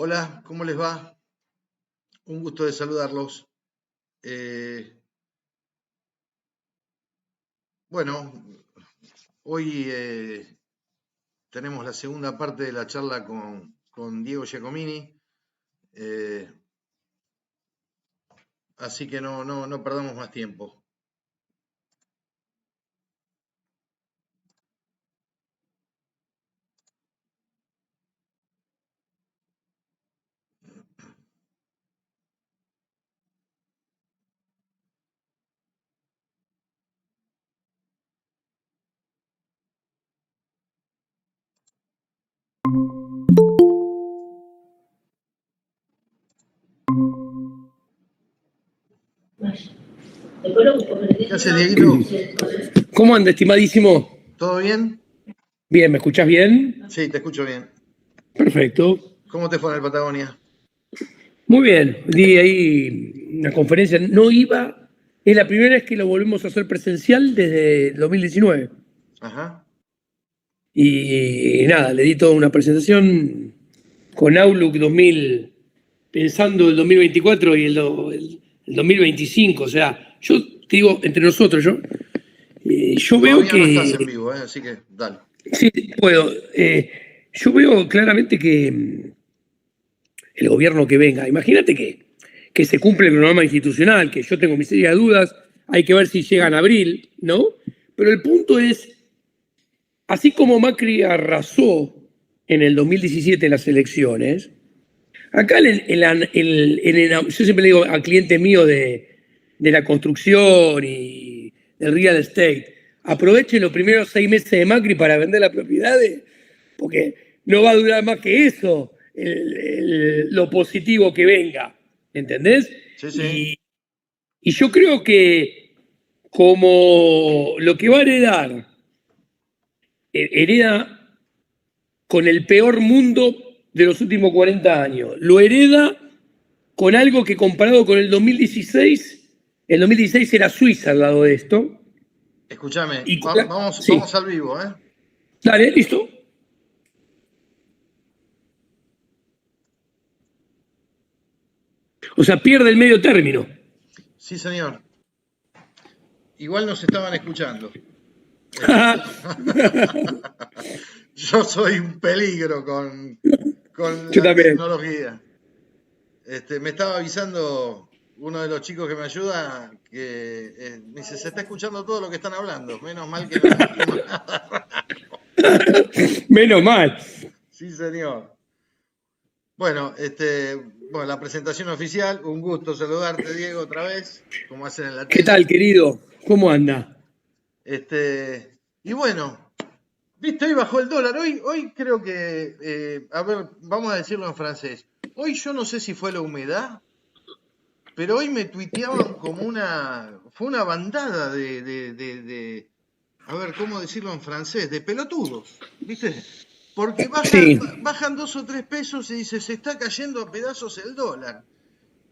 Hola, ¿cómo les va? Un gusto de saludarlos. Eh, bueno, hoy tenemos la segunda parte de la charla con Diego Giacomini, eh, así que no perdamos más tiempo. ¿Qué haces, Dieguito? ¿Cómo anda, estimadísimo? ¿Todo bien? Bien, ¿me escuchás bien? Sí, te escucho bien. Perfecto. ¿Cómo te fue en el Patagonia? Muy bien. Di ahí una conferencia. No iba. Es la primera vez que lo volvemos a hacer presencial desde 2019. Ajá. Y nada, le di toda una presentación con Outlook 2000, pensando el 2024 y el 2025. O sea, yo te digo, entre nosotros, yo veo Todavía no estás que. en vivo, así que dale. Sí, puedo. Yo veo claramente que el gobierno que venga, imagínate que se cumple el programa institucional, que yo tengo mis serias dudas, hay que ver si llega en abril, ¿no? Pero el punto es, así como Macri arrasó en el 2017 en las elecciones, acá yo siempre le digo a clientes míos de la construcción y del real estate, aprovechen los primeros 6 meses de Macri para vender las propiedades, porque no va a durar más que eso, lo positivo que venga, ¿entendés? Sí, sí. Y yo creo que como lo que va a heredar, hereda con el peor mundo de los últimos 40 años, lo hereda con algo que comparado con el 2016 era Suiza al lado de esto. Escúchame, Y sí, vamos al vivo, ¿eh? dale, listo. O sea, pierde el medio término. Sí, señor. Igual nos estaban escuchando. Yo soy un peligro con Yo la también. tecnología. Me estaba avisando uno de los chicos que me ayuda que me dice, se está escuchando todo lo que están hablando. Menos mal que no emitimos nada. Menos mal. Sí, señor. Bueno, bueno, la presentación oficial, un gusto saludarte, Diego, otra vez, como hacen en la ¿Qué tal, tele. querido? ¿Cómo anda? Y bueno, viste, hoy bajó el dólar. Hoy creo que, a ver, vamos a decirlo en francés. Hoy yo no sé si fue la humedad, pero hoy me tuiteaban como fue una bandada a ver, ¿cómo decirlo en francés? De pelotudos, ¿viste? Porque Sí, bajan 2 o 3 pesos y dice, se está cayendo a pedazos el dólar.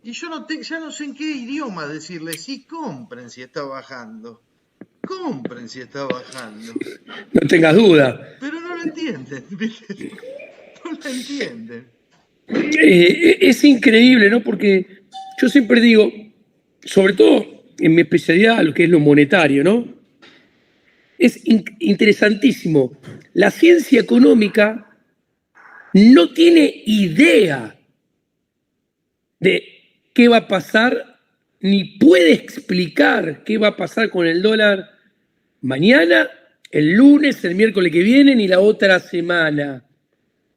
Y yo ya no sé en qué idioma decirle, sí, compren si está bajando. Compren si está bajando. no tengas duda. Pero no lo entienden, ¿viste? No lo entienden. Es increíble, ¿no? Porque yo siempre digo, sobre todo en mi especialidad, lo que es lo monetario, ¿no? Es interesantísimo. La ciencia económica no tiene idea de qué va a pasar, ni puede explicar qué va a pasar con el dólar mañana, el lunes, el miércoles que viene, ni la otra semana.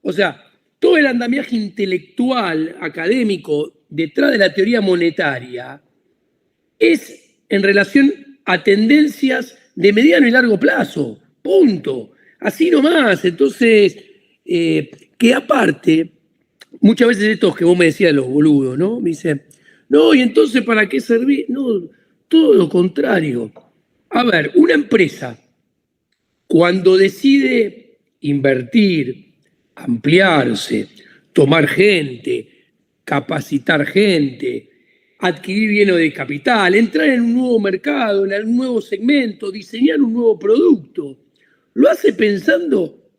O sea, todo el andamiaje intelectual, académico, detrás de la teoría monetaria, es en relación a tendencias de mediano y largo plazo. Punto. Así nomás. Entonces, que aparte, muchas veces estos que vos me decías, los boludos, ¿no? Me dicen, no, y entonces ¿para qué servir? No, todo lo contrario. A ver, una empresa, cuando decide invertir, ampliarse, tomar gente, capacitar gente, adquirir bienes de capital, entrar en un nuevo mercado, en un nuevo segmento, diseñar un nuevo producto, lo hace pensando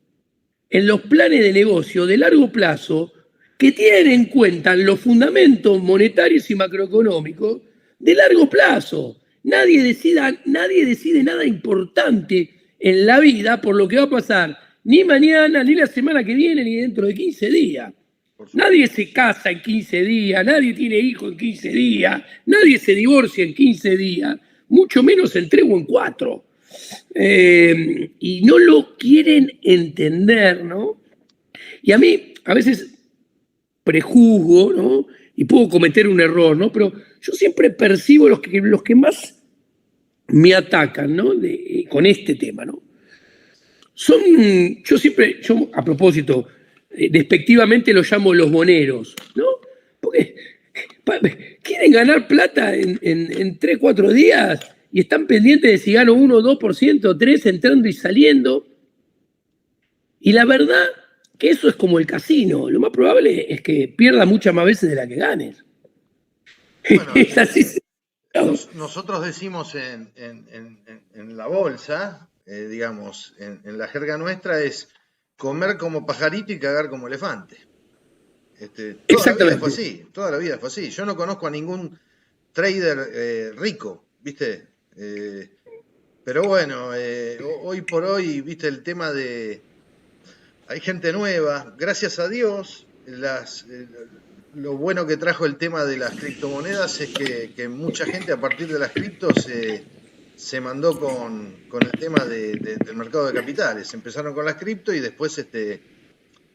en los planes de negocio de largo plazo que tienen en cuenta los fundamentos monetarios y macroeconómicos de largo plazo. Nadie decide nada importante en la vida por lo que va a pasar ni mañana, ni la semana que viene, ni dentro de 15 días. Nadie se casa en 15 días, nadie tiene hijos en 15 días, nadie se divorcia en 15 días, mucho menos en 3 o en 4. Y no lo quieren entender, ¿no? Y a mí, a veces prejuzgo, ¿no? Y puedo cometer un error, ¿no? Pero yo siempre percibo los que más me atacan, ¿no? Con este tema, ¿no? Yo a propósito, despectivamente los llamo los boneros, ¿no? Porque quieren ganar plata en 3, 4 días y están pendientes de si gano 1, 2%, 3%, entrando y saliendo. Y la verdad que eso es como el casino. Lo más probable es que pierdas muchas más veces de la que ganes. Bueno, es así. Nosotros decimos en la bolsa, digamos, en la jerga nuestra es comer como pajarito y cagar como elefante. Toda la vida fue así, toda la vida fue así. Yo no conozco a ningún trader rico, ¿viste? Pero bueno, hoy por hoy, ¿viste? El tema de... Hay gente nueva, gracias a Dios, lo bueno que trajo el tema de las criptomonedas es que mucha gente a partir de las criptos se mandó con el tema del mercado de capitales. Empezaron con las cripto y después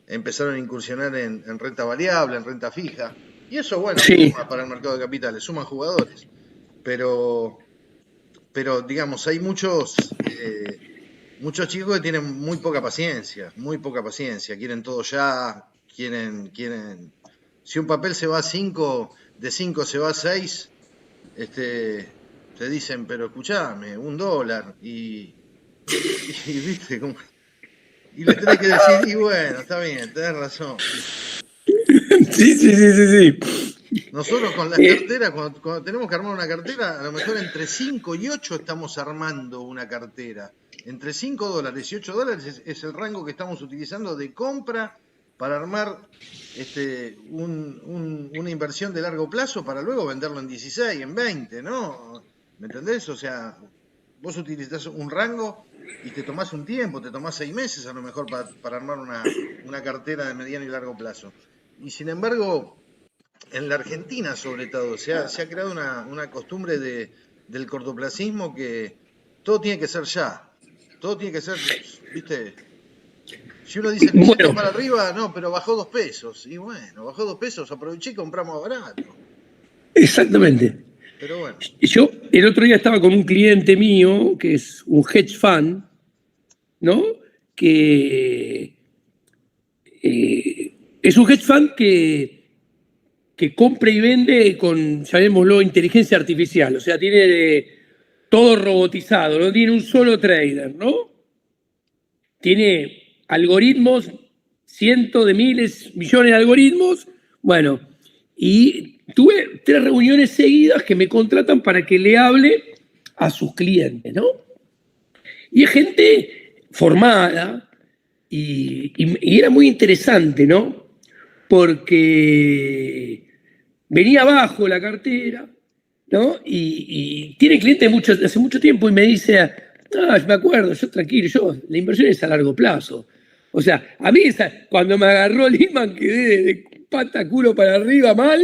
empezaron a incursionar en renta variable, en renta fija. Y eso, bueno, Sí. suma para el mercado de capitales, suman jugadores. Pero digamos, hay muchos chicos que tienen muy poca paciencia, quieren todo ya, quieren, si un papel se va a 5, de 5 se va a 6, te dicen, pero escuchame, $1, y viste, y le tenés que decir, y bueno, está bien, tenés razón. Sí. Nosotros con las carteras, cuando tenemos que armar una cartera, a lo mejor entre 5 y 8 estamos armando una cartera. Entre $5 y $8 es el rango que estamos utilizando de compra para armar una inversión de largo plazo para luego venderlo en 16, en 20, ¿no? ¿Me entendés? O sea, vos utilizás un rango y te tomás un tiempo, te tomás 6 meses a lo mejor para armar una cartera de mediano y largo plazo. Y sin embargo, en la Argentina sobre todo, se ha creado una costumbre del cortoplacismo que todo tiene que ser ya. Todo tiene que ser, ¿viste? Si uno dice que para arriba, no, pero bajó 2 pesos. Y bueno, bajó 2 pesos, aproveché y compramos barato. Exactamente. Pero bueno. Yo el otro día estaba con un cliente mío, que es un hedge fund, ¿no? Que es un hedge fund que compra y vende con, llamémoslo, inteligencia artificial. O sea, tiene todo robotizado, no tiene un solo trader, ¿no? Tiene algoritmos, cientos de miles, millones de algoritmos. Bueno, y tuve 3 reuniones seguidas que me contratan para que le hable a sus clientes, ¿no? Y es gente formada y era muy interesante, ¿no? Porque venía abajo la cartera, ¿no? Y tiene clientes hace mucho tiempo y me dice, me acuerdo, yo tranquilo, la inversión es a largo plazo. O sea, a mí cuando me agarró Lehman quedé de pata culo para arriba mal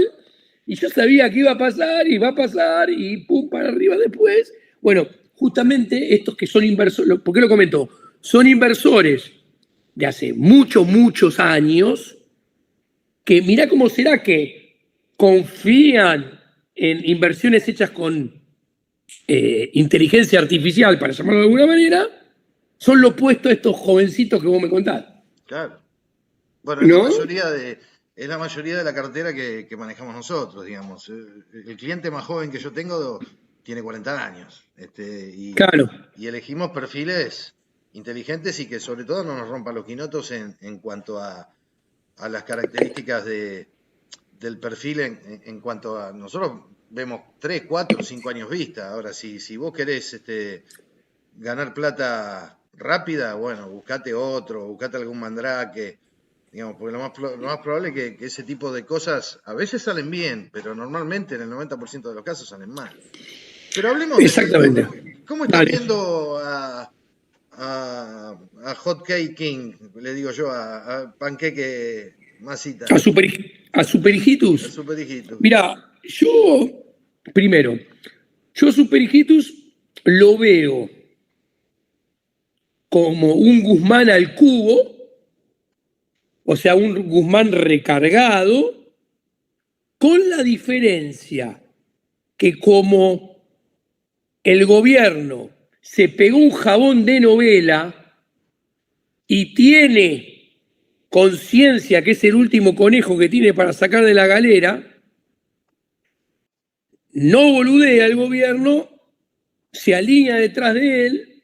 y yo sabía que iba a pasar y va a pasar y pum para arriba después. Bueno, justamente estos que son inversores, ¿por qué lo comento? Son inversores de hace muchos años que mirá cómo será que confían en inversiones hechas con inteligencia artificial, para llamarlo de alguna manera, son lo opuesto a estos jovencitos que vos me contás. Claro. Bueno, ¿no? es la mayoría de la cartera que manejamos nosotros, digamos. El cliente más joven que yo tengo tiene 40 años. Claro. Y elegimos perfiles inteligentes y que sobre todo no nos rompan los quinotos en cuanto a las características del perfil en cuanto a... Nosotros vemos 3, 4, 5 años vista. Ahora, si vos querés ganar plata rápida, bueno, buscate algún mandrake. digamos, porque lo más probable es que ese tipo de cosas a veces salen bien, pero normalmente en el 90% de los casos salen mal. Pero hablemos de Exactamente. fútbol. ¿Cómo estás Dale. viendo a Hot Cake King? Le digo yo, a Panqueque Masita, A Super al super hijito. Mira, yo a Super lo veo como un Guzmán al cubo, o sea, un Guzmán recargado, con la diferencia que como el gobierno se pegó un jabón de novela y tiene conciencia que es el último conejo que tiene para sacar de la galera, no boludea el gobierno, se alinea detrás de él,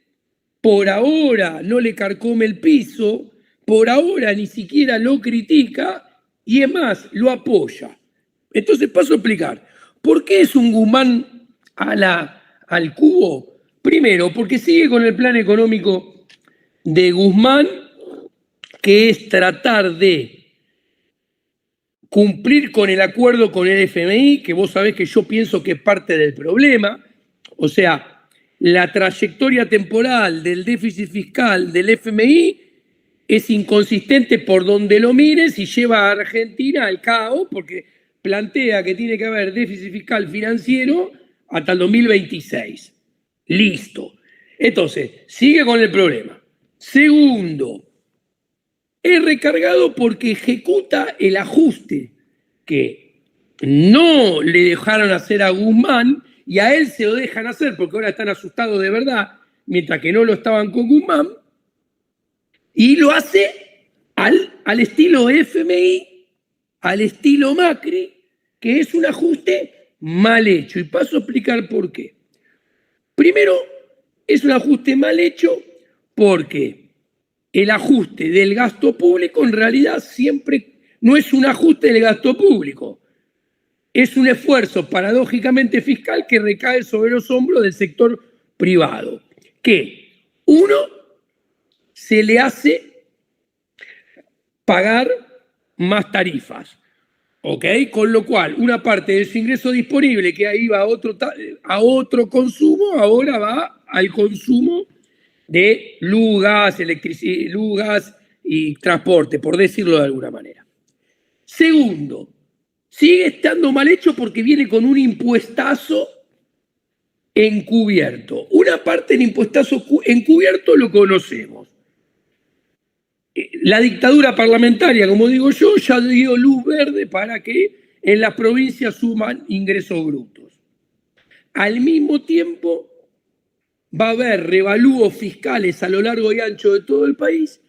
por ahora no le carcome el piso, por ahora ni siquiera lo critica y es más, lo apoya. Entonces paso a explicar. ¿Por qué es un Guzmán al cubo? Primero, porque sigue con el plan económico de Guzmán, que es tratar de cumplir con el acuerdo con el FMI, que vos sabés que yo pienso que es parte del problema. O sea, la trayectoria temporal del déficit fiscal del FMI es inconsistente por donde lo mires y lleva a Argentina al caos porque plantea que tiene que haber déficit fiscal financiero hasta el 2026. Listo. Entonces, sigue con el problema. Segundo, es recargado porque ejecuta el ajuste que no le dejaron hacer a Guzmán y a él se lo dejan hacer porque ahora están asustados de verdad, mientras que no lo estaban con Guzmán, y lo hace al estilo FMI, al estilo Macri, que es un ajuste mal hecho. Y paso a explicar por qué. Primero, es un ajuste mal hecho porque el ajuste del gasto público en realidad siempre no es un ajuste del gasto público. Es un esfuerzo paradójicamente fiscal que recae sobre los hombros del sector privado, que uno se le hace pagar más tarifas, ¿ok? Con lo cual, una parte de su ingreso disponible que iba a otro consumo, ahora va al consumo de luz, gas, electricidad, luz, gas y transporte, por decirlo de alguna manera. Segundo, sigue estando mal hecho porque viene con un impuestazo encubierto. Una parte del impuestazo encubierto lo conocemos. La dictadura parlamentaria, como digo yo, ya dio luz verde para que en las provincias suman ingresos brutos. Al mismo tiempo, va a haber revalúos fiscales a lo largo y ancho de todo el país,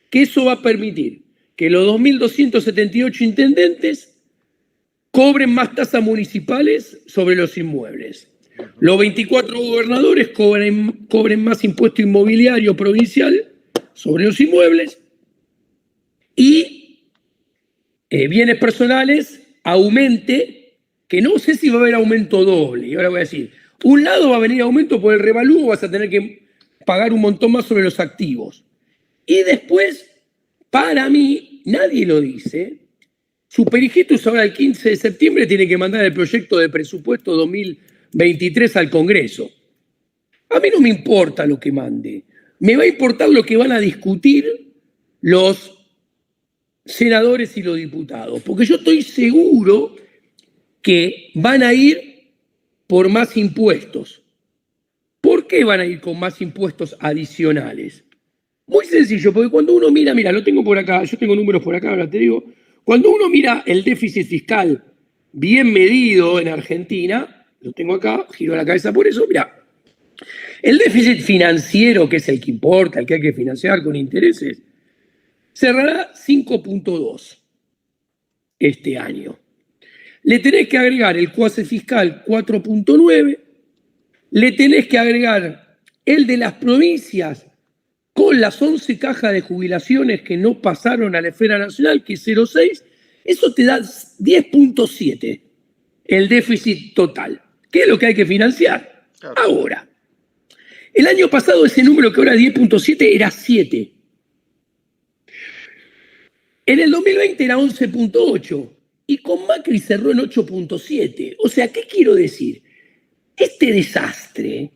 que eso va a permitir que los 2.278 intendentes cobren más tasas municipales sobre los inmuebles. Los 24 gobernadores cobren más impuesto inmobiliario provincial sobre los inmuebles y bienes personales aumente, que no sé si va a haber aumento doble. Y ahora voy a decir, un lado va a venir aumento por el revalúo, vas a tener que pagar un montón más sobre los activos. Y después, para mí, nadie lo dice, Superigitus ahora el 15 de septiembre tiene que mandar el proyecto de presupuesto 2023 al Congreso. A mí no me importa lo que mande, me va a importar lo que van a discutir los senadores y los diputados, porque yo estoy seguro que van a ir por más impuestos. ¿Por qué van a ir con más impuestos adicionales? Muy sencillo, porque cuando uno mira, lo tengo por acá, yo tengo números por acá, ahora te digo, cuando uno mira el déficit fiscal bien medido en Argentina, lo tengo acá, giro la cabeza por eso, mira, el déficit financiero, que es el que importa, el que hay que financiar con intereses, cerrará 5.2 este año. Le tenés que agregar el cuase fiscal 4.9, le tenés que agregar el de las provincias con las 11 cajas de jubilaciones que no pasaron a la esfera nacional, que es 0,6, eso te da 10.7 el déficit total. ¿Qué es lo que hay que financiar? Claro. Ahora, el año pasado ese número que ahora es 10.7 era 7. En el 2020 era 11.8 y con Macri cerró en 8.7. O sea, ¿qué quiero decir? Este desastre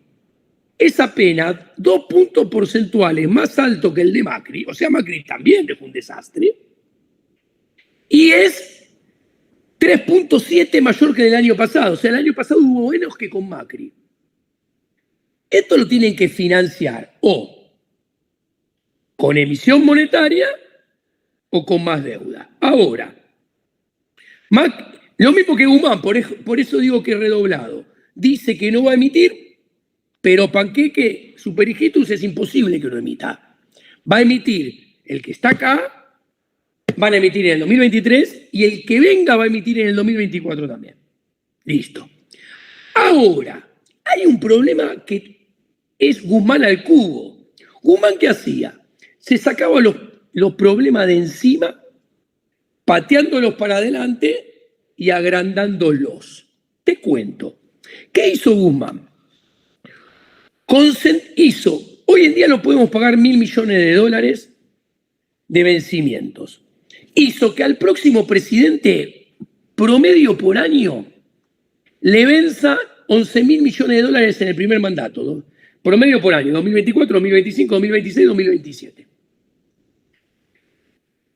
es apenas 2 puntos porcentuales más alto que el de Macri. O sea, Macri también dejó un desastre. Y es 3.7 mayor que el año pasado. O sea, el año pasado hubo menos que con Macri. Esto lo tienen que financiar o con emisión monetaria o con más deuda. Ahora, lo mismo que Guzmán, por eso digo que redoblado. Dice que no va a emitir, pero Panqueque, Superigitus, es imposible que lo emita. Va a emitir el que está acá, van a emitir en el 2023 y el que venga va a emitir en el 2024 también. Listo. Ahora, hay un problema que es Guzmán al cubo. Guzmán, ¿qué hacía? Se sacaba los problemas de encima, pateándolos para adelante y agrandándolos. Te cuento. ¿Qué hizo Guzmán? Hoy en día no podemos pagar $1.000 millones de vencimientos. Hizo que al próximo presidente, promedio por año, le venza $11.000 millones en el primer mandato, ¿no? Promedio por año, 2024, 2025, 2026, 2027.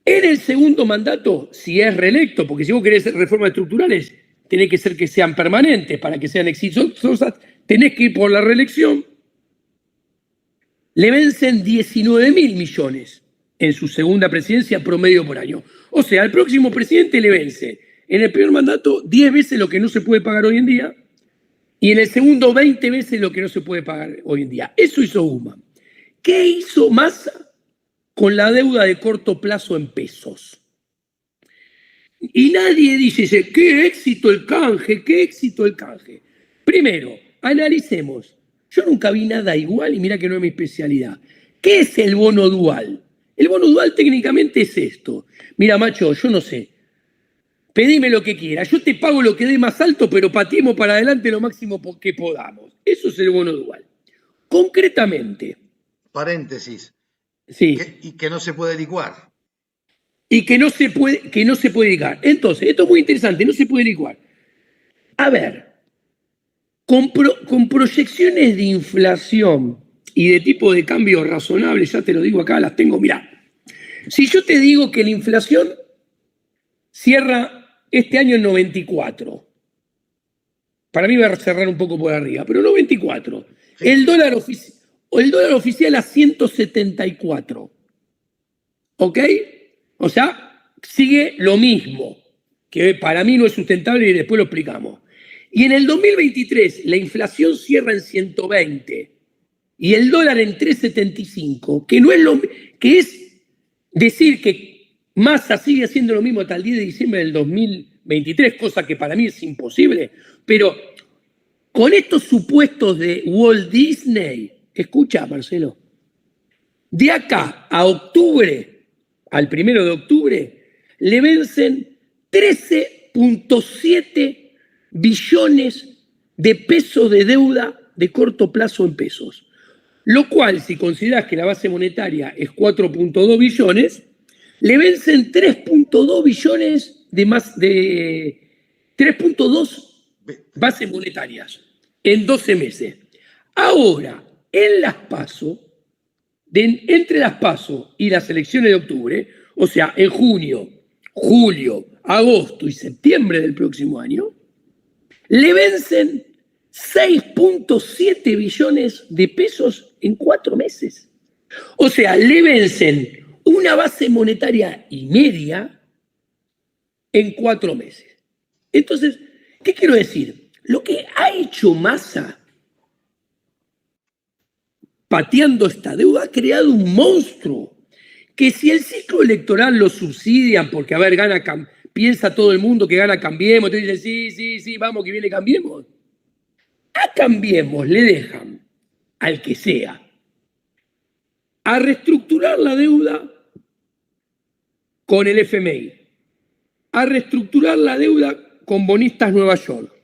En el segundo mandato, si es reelecto, porque si vos querés reformas estructurales, tenés que ser que sean permanentes para que sean exitosas, tenés que ir por la reelección, le vencen 19.000 millones en su segunda presidencia promedio por año. O sea, al próximo presidente le vence en el primer mandato 10 veces lo que no se puede pagar hoy en día y en el segundo 20 veces lo que no se puede pagar hoy en día. Eso hizo Guzmán. ¿Qué hizo Massa con la deuda de corto plazo en pesos? Y nadie dice, qué éxito el canje, qué éxito el canje. Primero, analicemos. Yo nunca vi nada igual y mira que no es mi especialidad. ¿Qué es el bono dual? El bono dual técnicamente es esto. Mira, macho, yo no sé. Pedime lo que quieras. Yo te pago lo que dé más alto, pero pateemos para adelante lo máximo que podamos. Eso es el bono dual. Concretamente. Paréntesis. Sí. Y que no se puede licuar. Y que no se puede licuar. Entonces, esto es muy interesante, no se puede licuar. A ver, con proyecciones de inflación y de tipo de cambio razonable, ya te lo digo acá, las tengo, mirá. Si yo te digo que la inflación cierra este año en 94, para mí va a cerrar un poco por arriba, pero 94. Sí. El dólar oficial a 174. ¿Ok? O sea, sigue lo mismo, que para mí no es sustentable y después lo explicamos. Y en el 2023 la inflación cierra en 120 y el dólar en 3.75, que es decir que Massa sigue haciendo lo mismo hasta el 10 de diciembre del 2023, cosa que para mí es imposible, pero con estos supuestos de Walt Disney, escucha, Marcelo, de acá a octubre, al 1 de octubre, le vencen 13.7 billones de pesos de deuda de corto plazo en pesos. Lo cual, si consideras que la base monetaria es 4.2 billones, le vencen 3.2 billones de 3.2 bases monetarias en 12 meses. Ahora, en las PASO, entre las PASO y las elecciones de octubre, o sea, en junio, julio, agosto y septiembre del próximo año, le vencen 6.7 billones de pesos en 4 meses. O sea, le vencen una base monetaria y media en 4 meses. Entonces, ¿qué quiero decir? Lo que ha hecho Massa pateando esta deuda ha creado un monstruo que si el ciclo electoral lo subsidian porque, a ver, piensa todo el mundo que gana Cambiemos, entonces dicen, sí, vamos, que viene Cambiemos. A Cambiemos le dejan, al que sea, a reestructurar la deuda con el FMI, a reestructurar la deuda con bonistas Nueva York,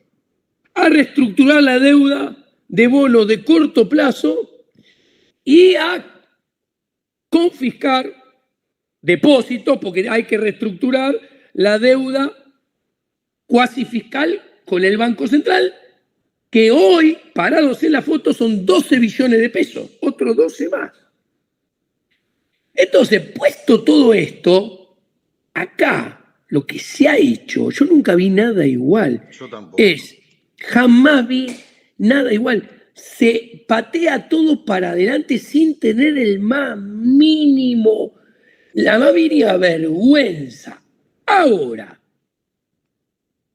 a reestructurar la deuda de bonos de corto plazo y a confiscar depósitos porque hay que reestructurar la deuda cuasi fiscal con el Banco Central, que hoy, parados en la foto, son 12 billones de pesos, otros 12 más. Entonces, puesto todo esto, acá lo que se ha hecho, yo nunca vi nada igual. Yo tampoco. Jamás vi nada igual. Se patea todo para adelante sin tener la más mínima vergüenza. Ahora,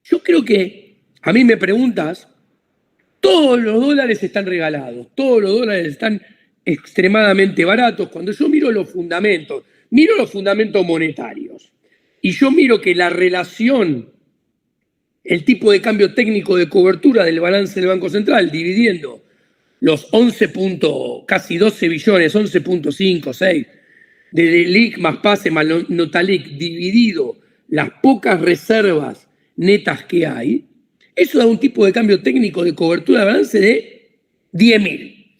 yo creo que, a mí me preguntas, todos los dólares están regalados, todos los dólares están extremadamente baratos. Cuando yo miro los fundamentos monetarios, y yo miro que la relación, el tipo de cambio técnico de cobertura del balance del Banco Central, dividiendo los 11 casi 12 billones, 11.5, 6, de LIC más PASE más Notalic, dividido las pocas reservas netas que hay, eso da un tipo de cambio técnico de cobertura de balance de 10.000.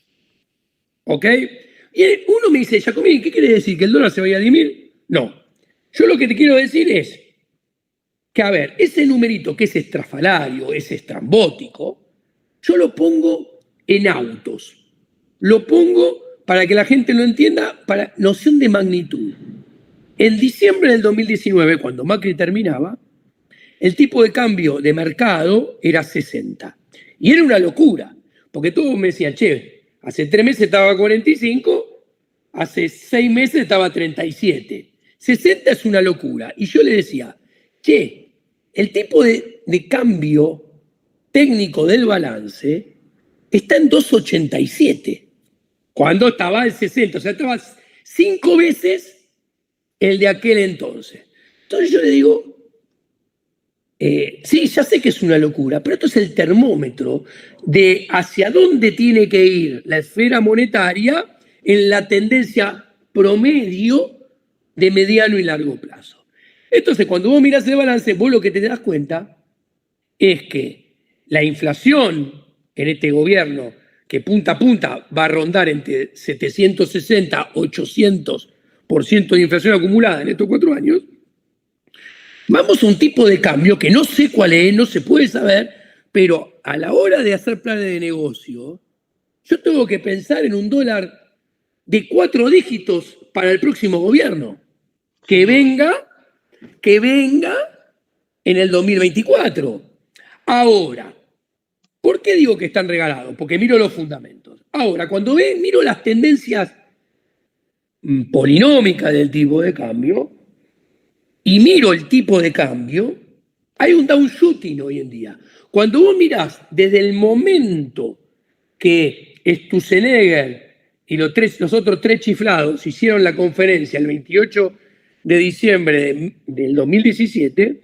¿Ok? Y uno me dice, Giacomini, ¿qué quiere decir? ¿Que el dólar se vaya a 10.000? No. Yo lo que te quiero decir es que, a ver, ese numerito que es estrafalario, es estrambótico, yo lo pongo en autos. Lo pongo para que la gente lo entienda, para noción de magnitud. En diciembre del 2019, cuando Macri terminaba, el tipo de cambio de mercado era 60. Y era una locura, porque todos me decían, che, hace 3 meses estaba a 45, hace 6 meses estaba a 37. 60 es una locura. Y yo le decía, che, el tipo de cambio técnico del balance está en 2,87, cuando estaba en 60. O sea, estaba 5 veces el de aquel entonces. Entonces yo le digo, sí, ya sé que es una locura, pero esto es el termómetro de hacia dónde tiene que ir la esfera monetaria en la tendencia promedio de mediano y largo plazo. Entonces, cuando vos mirás el balance, vos lo que te das cuenta es que la inflación en este gobierno, que punta a punta va a rondar entre 760 y 800% de inflación acumulada en estos 4 años, vamos a un tipo de cambio que no sé cuál es, no se puede saber, pero a la hora de hacer planes de negocio, yo tengo que pensar en un dólar de 4 dígitos para el próximo gobierno, que venga en el 2024. Ahora, ¿por qué digo que están regalados? Porque miro los fundamentos. Ahora, cuando miro las tendencias polinómicas del tipo de cambio, y miro el tipo de cambio, hay un downshooting hoy en día. Cuando vos mirás desde el momento que Sturzenegger y los otros 3 chiflados hicieron la conferencia el 28 de diciembre del 2017,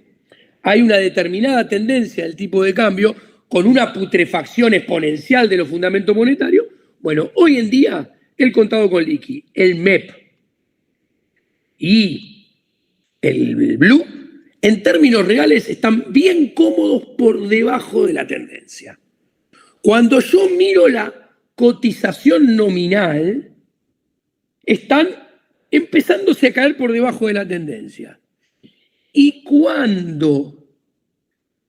hay una determinada tendencia del tipo de cambio con una putrefacción exponencial de los fundamentos monetarios. Bueno, hoy en día el contado con liqui, el MEP y el blue, en términos reales, están bien cómodos por debajo de la tendencia. Cuando yo miro la cotización nominal, están empezándose a caer por debajo de la tendencia. Y cuando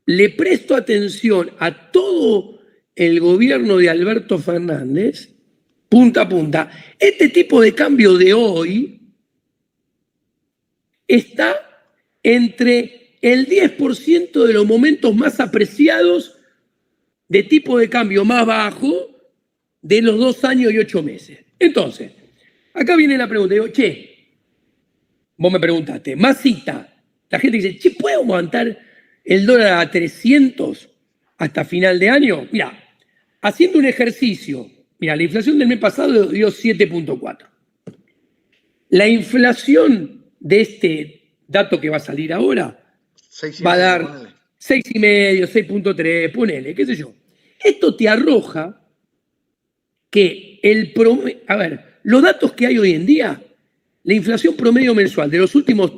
le presto atención a todo el gobierno de Alberto Fernández, punta a punta, este tipo de cambio de hoy está entre el 10% de los momentos más apreciados de tipo de cambio más bajo de los 2 años y 8 meses. Entonces, acá viene la pregunta. Digo, che, vos me preguntaste, masita, la gente dice, che, ¿puedo aguantar el dólar a 300 hasta final de año? Mira, haciendo un ejercicio, mira, la inflación del mes pasado dio 7.4. La inflación de este dato que va a salir ahora va a dar 6,5, 6.3, ponele, qué sé yo. Esto te arroja que a ver, los datos que hay hoy en día, la inflación promedio mensual de los últimos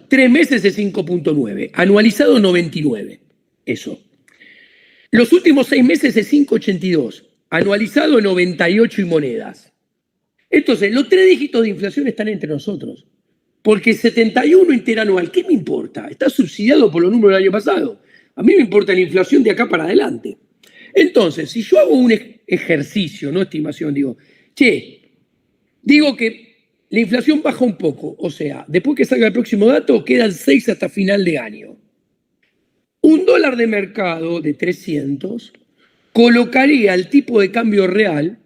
3 meses es 5.9, anualizado 99, eso. Los últimos 6 meses es 5.82, anualizado 98 y monedas. Entonces, los 3 dígitos de inflación están entre nosotros. Porque 71 interanual, ¿qué me importa? Está subsidiado por los números del año pasado. A mí me importa la inflación de acá para adelante. Entonces, si yo hago un ejercicio, no estimación, digo que la inflación baja un poco, o sea, después que salga el próximo dato, quedan 6 hasta final de año. Un dólar de mercado de 300 colocaría el tipo de cambio real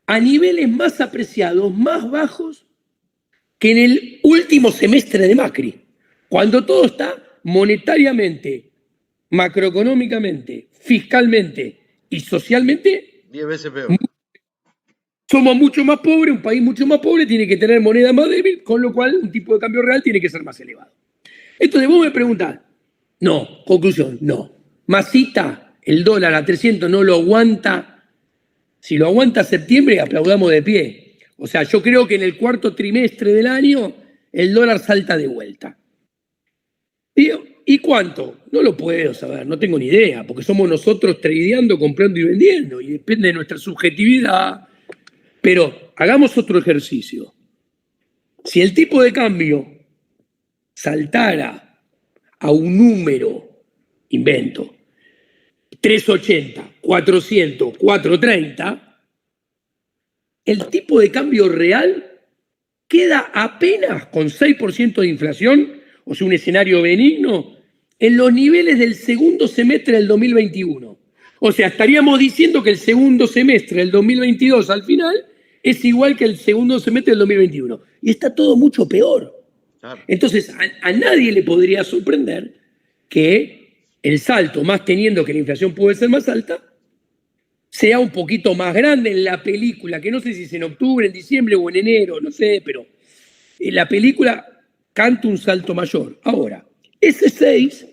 a niveles más apreciados, más bajos que en el último semestre de Macri, cuando todo está monetariamente, macroeconómicamente, fiscalmente y socialmente 10 veces peor. Somos mucho más pobres, un país mucho más pobre tiene que tener moneda más débil, con lo cual un tipo de cambio real tiene que ser más elevado. Entonces vos me preguntás, no, conclusión, no. Masita, el dólar a 300 no lo aguanta. Si lo aguanta septiembre, aplaudamos de pie. O sea, yo creo que en el cuarto trimestre del año el dólar salta de vuelta. ¿Y cuánto? No lo puedo saber, no tengo ni idea, porque somos nosotros tradeando, comprando y vendiendo, y depende de nuestra subjetividad. Pero hagamos otro ejercicio. Si el tipo de cambio saltara a un número, invento, 380, 400, 430, el tipo de cambio real queda apenas con 6% de inflación, o sea, un escenario benigno, en los niveles del segundo semestre del 2021. O sea, estaríamos diciendo que el segundo semestre del 2022 al final es igual que el segundo semestre del 2021. Y está todo mucho peor. Entonces, a nadie le podría sorprender que el salto, más teniendo que la inflación puede ser más alta, sea un poquito más grande en la película, que no sé si es en octubre, en diciembre o en enero, no sé, pero en la película canta un salto mayor. Ahora, ese 6,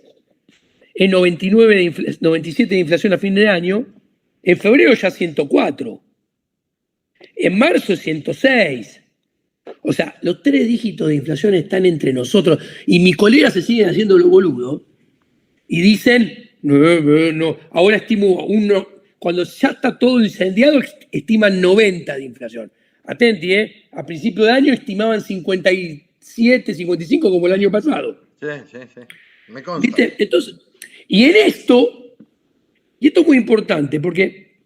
en 97 de inflación a fin de año, en febrero ya 104, en marzo 106. O sea, los 3 dígitos de inflación están entre nosotros y mis colegas se siguen haciendo los boludos y dicen, no, ahora estimo uno, cuando ya está todo incendiado, estiman 90 de inflación. Atenti, a principio de año estimaban 57, 55 como el año pasado. Sí. Me consta. ¿Viste? Entonces, y esto es muy importante porque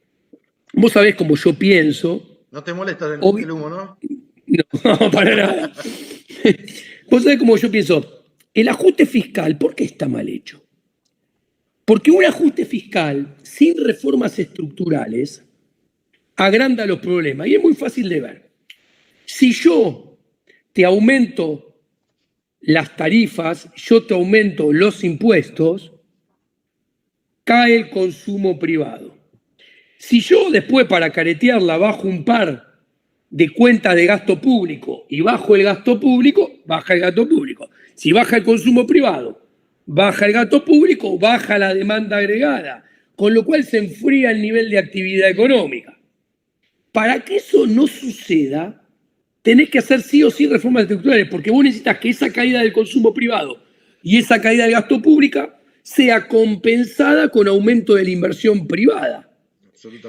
vos sabés cómo yo pienso. No te molesta el humo, ¿no? No, para nada. Vos sabés cómo yo pienso. El ajuste fiscal, ¿por qué está mal hecho? Porque un ajuste fiscal sin reformas estructurales agranda los problemas. Y es muy fácil de ver. Si yo te aumento las tarifas, yo te aumento los impuestos, cae el consumo privado. Si yo después para caretearla bajo un par de cuentas de gasto público y bajo el gasto público, baja el gasto público. Si baja el consumo privado, baja el gasto público, baja la demanda agregada, con lo cual se enfría el nivel de actividad económica. Para que eso no suceda, tenés que hacer sí o sí reformas estructurales, porque vos necesitas que esa caída del consumo privado y esa caída del gasto público sea compensada con aumento de la inversión privada.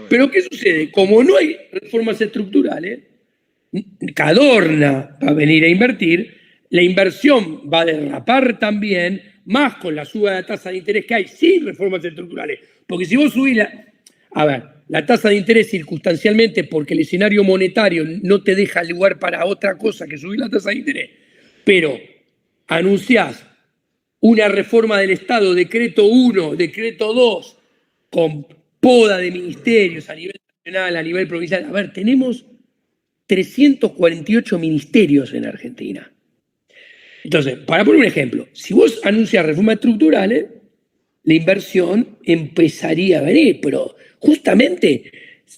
Pero ¿qué sucede? Como no hay reformas estructurales, Cadorna va a venir a invertir, la inversión va a derrapar también, más con la suba de la tasa de interés que hay sin reformas estructurales. Porque si vos subís la tasa de interés circunstancialmente porque el escenario monetario no te deja lugar para otra cosa que subir la tasa de interés, pero anunciás una reforma del Estado, decreto 1, decreto 2, con poda de ministerios a nivel nacional, a nivel provincial. A ver, tenemos 348 ministerios en Argentina. Entonces, para poner un ejemplo, si vos anuncias reformas estructurales, la inversión empezaría a venir, pero justamente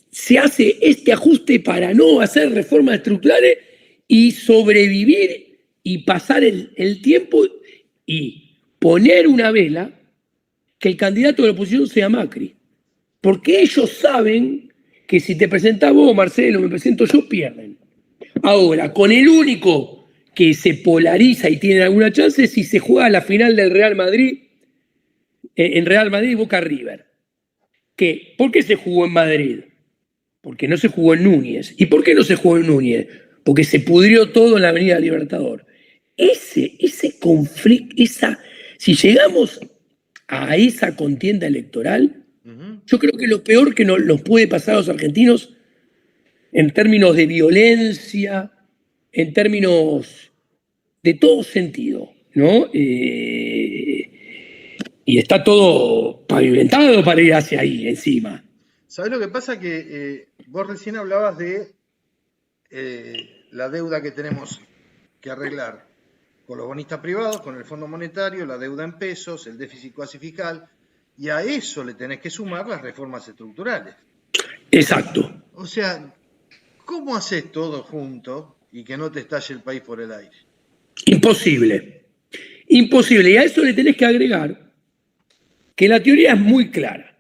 se hace este ajuste para no hacer reformas estructurales y sobrevivir y pasar el tiempo y poner una vela que el candidato de la oposición sea Macri. Porque ellos saben que si te presentás vos, Marcelo, me presento yo, pierden. Ahora, con el único que se polariza y tiene alguna chance es si se juega la final del Real Madrid, en Real Madrid Boca River. ¿Por qué se jugó en Madrid? Porque no se jugó en Núñez. ¿Y por qué no se jugó en Núñez? porque se pudrió todo en la Avenida Libertador. Ese conflicto, si llegamos a esa contienda electoral, yo creo que lo peor que nos puede pasar a los argentinos en términos de violencia, en términos de todo sentido, ¿no? Y está todo pavimentado para ir hacia ahí, encima. ¿Sabés lo que pasa? Que vos recién hablabas de la deuda que tenemos que arreglar con los bonistas privados, con el Fondo Monetario, la deuda en pesos, el déficit cuasi fiscal, y a eso le tenés que sumar las reformas estructurales. Exacto. O sea, ¿cómo haces todo junto y que no te estalle el país por el aire? Imposible. Imposible. Y a eso le tenés que agregar que la teoría es muy clara.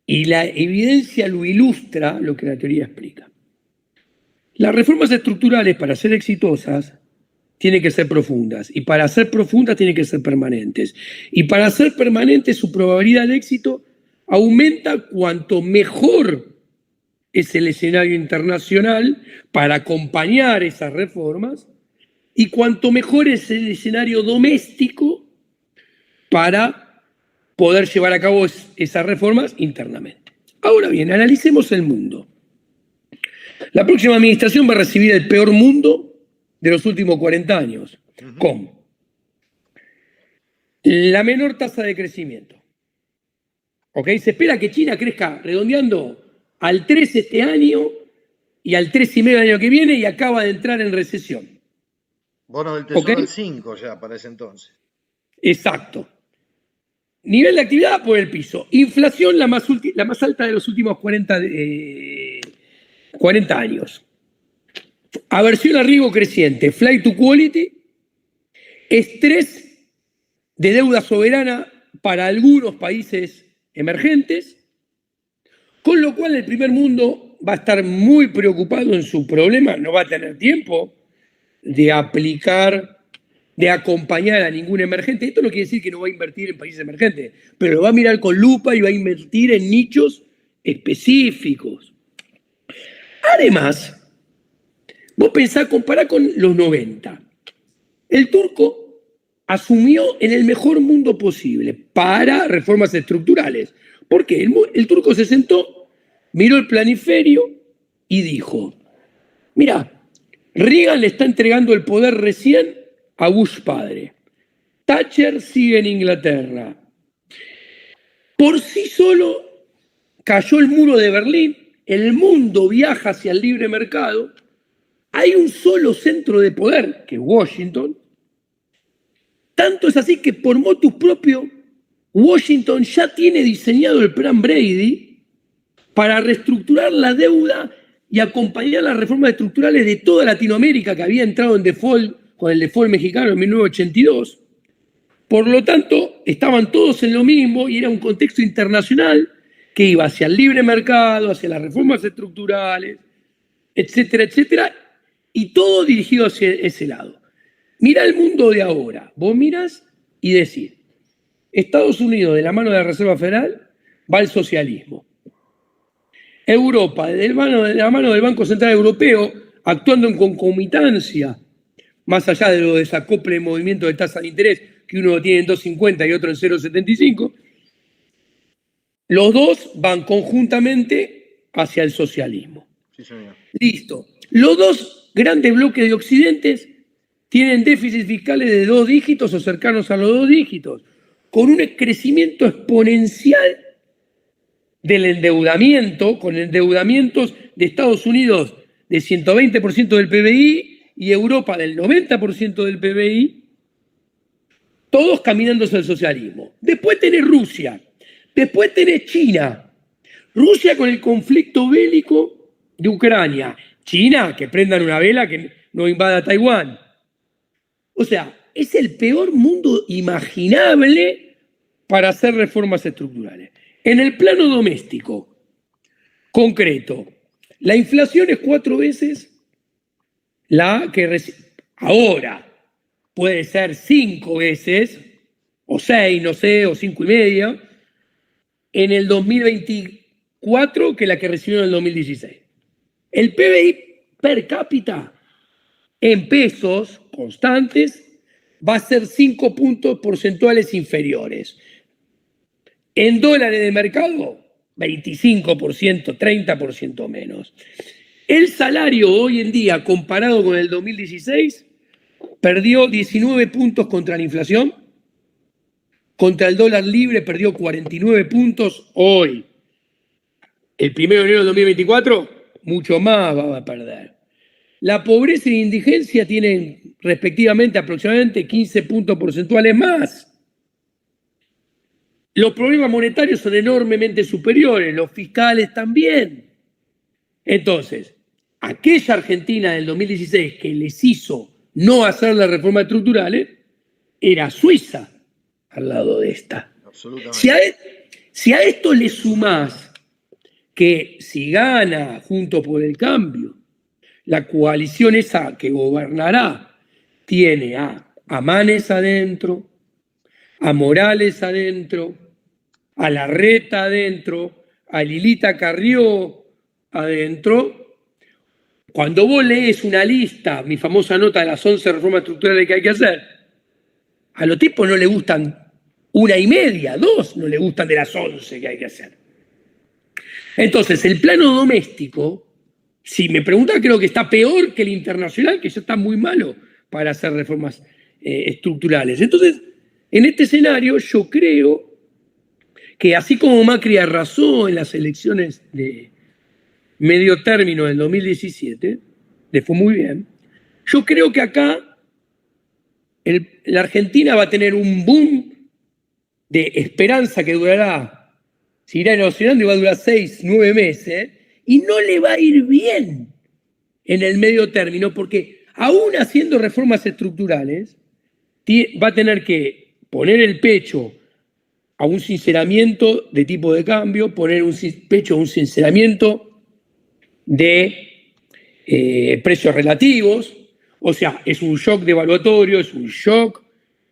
Y la evidencia lo ilustra lo que la teoría explica. Las reformas estructurales, para ser exitosas, tienen que ser profundas. Y para ser profundas, tienen que ser permanentes. Y para ser permanentes, su probabilidad de éxito aumenta cuanto mejor es el escenario internacional para acompañar esas reformas y cuanto mejor es el escenario doméstico para poder llevar a cabo esas reformas internamente. Ahora bien, analicemos el mundo. La próxima administración va a recibir el peor mundo de los últimos 40 años. ¿Cómo? La menor tasa de crecimiento. ¿Ok? Se espera que China crezca redondeando al 3 este año y al 3,5 el año que viene y acaba de entrar en recesión. Bono del Tesoro al 5 ya para ese entonces. Exacto. Nivel de actividad por el piso. Inflación la más alta de los últimos 40 años. Aversión a riesgo creciente. Flight to quality. Estrés de deuda soberana para algunos países emergentes. Con lo cual el primer mundo va a estar muy preocupado en su problema. No va a tener tiempo de aplicar, de acompañar a ningún emergente. Esto no quiere decir que no va a invertir en países emergentes, pero lo va a mirar con lupa y va a invertir en nichos específicos. Además, vos pensás, compará con los 90. El turco asumió en el mejor mundo posible para reformas estructurales. ¿Por qué? El turco se sentó, miró el planiferio y dijo, mira, Reagan le está entregando el poder recién a Bush padre. Thatcher sigue en Inglaterra. Por sí solo cayó el muro de Berlín, el mundo viaja hacia el libre mercado, hay un solo centro de poder, que es Washington. Tanto es así que por motus propio, Washington ya tiene diseñado el plan Brady para reestructurar la deuda y acompañar las reformas estructurales de toda Latinoamérica que había entrado en default con el default mexicano en 1982. Por lo tanto, estaban todos en lo mismo y era un contexto internacional que iba hacia el libre mercado, hacia las reformas estructurales, etcétera, etcétera, y todo dirigido hacia ese lado. Mira el mundo de ahora. Vos mirás y decís, Estados Unidos, de la mano de la Reserva Federal, va al socialismo. Europa, de la mano del Banco Central Europeo, actuando en concomitancia, más allá de lo desacople de movimiento de tasa de interés, que uno lo tiene en 2,50 y otro en 0,75, los dos van conjuntamente hacia el socialismo. Sí, señor. Listo. Los dos grandes bloques de occidentes tienen déficits fiscales de 2 dígitos o cercanos a los 2 dígitos, con un crecimiento exponencial del endeudamiento, con endeudamientos de Estados Unidos de 120% del PBI y Europa del 90% del PBI, todos caminando hacia el socialismo. Después tenés Rusia, después tenés China. Rusia con el conflicto bélico de Ucrania. China, que prendan una vela que no invada Taiwán. O sea, es el peor mundo imaginable para hacer reformas estructurales. En el plano doméstico, concreto, la inflación es 4 veces la que ahora puede ser 5 veces, o 6, no sé, o 5,5, en el 2024 que la que recibió en el 2016. El PBI per cápita en pesos constantes va a ser 5 puntos porcentuales inferiores. En dólares de mercado, 25%, 30% menos. El salario hoy en día, comparado con el 2016, perdió 19 puntos contra la inflación. Contra el dólar libre perdió 49 puntos hoy. El 1 de enero del 2024, mucho más va a perder. La pobreza y la indigencia tienen respectivamente aproximadamente 15 puntos porcentuales más. Los problemas monetarios son enormemente superiores, los fiscales también. Entonces, aquella Argentina del 2016 que les hizo no hacer las reformas estructurales era Suiza al lado de esta. Absolutamente. Si a esto le sumás que si gana Juntos por el Cambio, la coalición esa que gobernará tiene a Manes adentro, a Morales adentro, a Larreta adentro, a Lilita Carrió adentro. Cuando vos lees una lista, mi famosa nota de las 11 reformas estructurales que hay que hacer, a los tipos no le gustan 1,5, 2 no le gustan de las 11 que hay que hacer. Entonces, el plano doméstico, si me preguntan, creo que está peor que el internacional, que ya está muy malo para hacer reformas estructurales. Entonces, en este escenario, yo creo que así como Macri arrasó en las elecciones de medio término del 2017, le fue muy bien, yo creo que acá la Argentina va a tener un boom de esperanza que durará, se irá erosionando y va a durar 6, 9 meses, y no le va a ir bien en el medio término, porque aún haciendo reformas estructurales, va a tener que poner el pecho a un sinceramiento de tipo de cambio, poner un pecho a un sinceramiento de precios relativos, o sea, es un shock devaluatorio, es un shock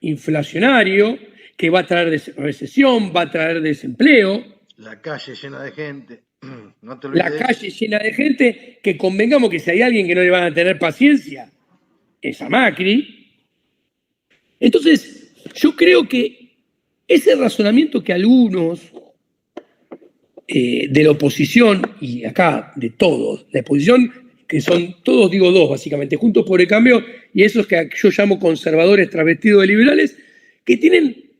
inflacionario que va a traer recesión, va a traer desempleo. La calle llena de gente, no te La olvides. calle llena de gente, que convengamos que si hay alguien que no le van a tener paciencia, es a Macri. Entonces, yo creo que ese razonamiento que algunos de la oposición, y acá de todos, la oposición, que son todos, digo dos básicamente, Juntos por el Cambio, y esos que yo llamo conservadores travestidos de liberales, que tienen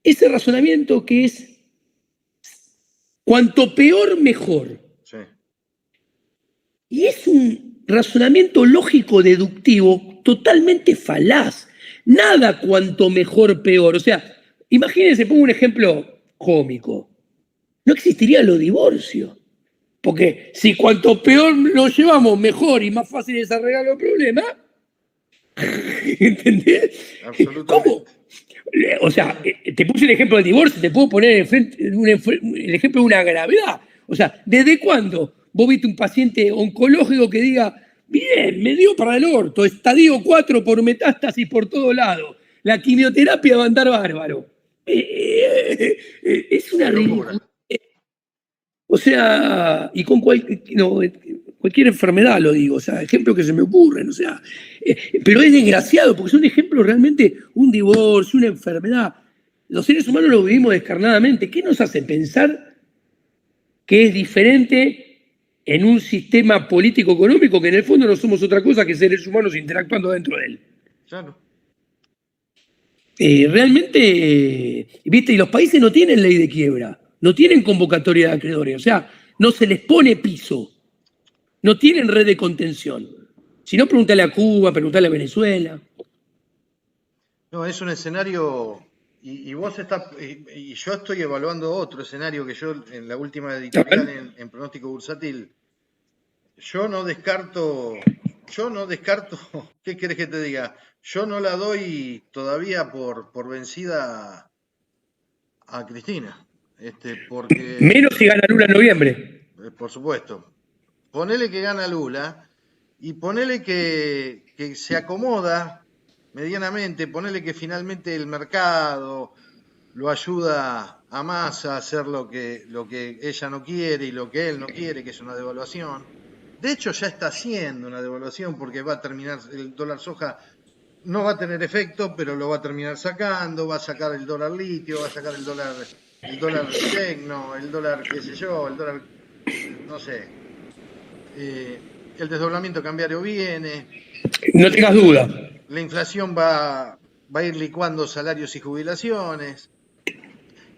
ese razonamiento que es cuanto peor, mejor. Sí. Y es un razonamiento lógico deductivo totalmente falaz. Nada cuanto mejor, peor. O sea, imagínense, pongo un ejemplo cómico. No existirían los divorcios. Porque si cuanto peor nos llevamos, mejor y más fácil es arreglar los problemas. ¿Entendés? ¿Cómo? O sea, te puse el ejemplo del divorcio, te puedo poner el ejemplo de una gravedad. O sea, ¿desde cuándo vos viste un paciente oncológico que diga, bien, me dio para el orto, estadio 4 por metástasis por todo lado, la quimioterapia va a andar bárbaro? Es una ridiculez. O sea, y con cualquier enfermedad lo digo, o sea, ejemplos que se me ocurren, o sea, pero es desgraciado porque son ejemplos realmente, un divorcio, una enfermedad. Los seres humanos lo vivimos descarnadamente. ¿Qué nos hace pensar que es diferente en un sistema político-económico que en el fondo no somos otra cosa que seres humanos interactuando dentro de él? Claro. Realmente, viste, y los países no tienen ley de quiebra, no tienen convocatoria de acreedores, o sea, no se les pone piso, no tienen red de contención. Si no, pregúntale a Cuba, pregúntale a Venezuela. No, es un escenario, y vos estás, y yo estoy evaluando otro escenario que yo en la última editorial en Pronóstico Bursátil, yo no descarto, ¿qué querés que te diga? Yo no la doy todavía por vencida a Cristina. Porque, menos si gana Lula en noviembre. Por supuesto. Ponele que gana Lula y ponele que se acomoda medianamente, ponele que finalmente el mercado lo ayuda a Massa a hacer lo que ella no quiere y lo que él no quiere, que es una devaluación. De hecho, ya está haciendo una devaluación porque va a terminar el dólar soja, no va a tener efecto, pero lo va a terminar sacando, va a sacar el dólar litio, va a sacar el dólar tecno, el dólar qué sé yo, el dólar, no sé, el desdoblamiento cambiario viene, No tengas duda. la inflación va a ir licuando salarios y jubilaciones.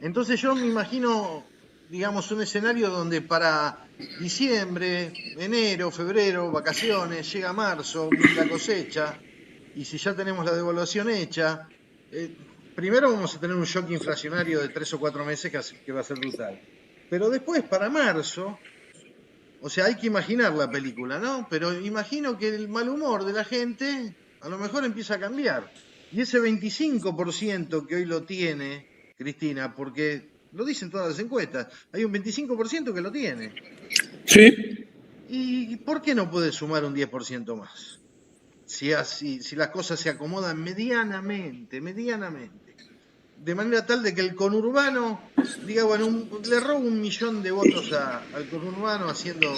Entonces yo me imagino, digamos, un escenario donde para diciembre, enero, febrero, vacaciones, llega marzo, la cosecha, y si ya tenemos la devaluación hecha, primero vamos a tener un shock inflacionario de 3 o 4 meses que va a ser brutal. Pero después, para marzo, o sea, hay que imaginar la película, ¿no? Pero imagino que el mal humor de la gente a lo mejor empieza a cambiar. Y ese 25% que hoy lo tiene, Cristina, porque lo dicen todas las encuestas, hay un 25% que lo tiene. Sí. ¿Y por qué no puede sumar un 10% más? Si las cosas se acomodan medianamente, de manera tal de que el conurbano diga, bueno, le robo 1 millón de votos al conurbano haciendo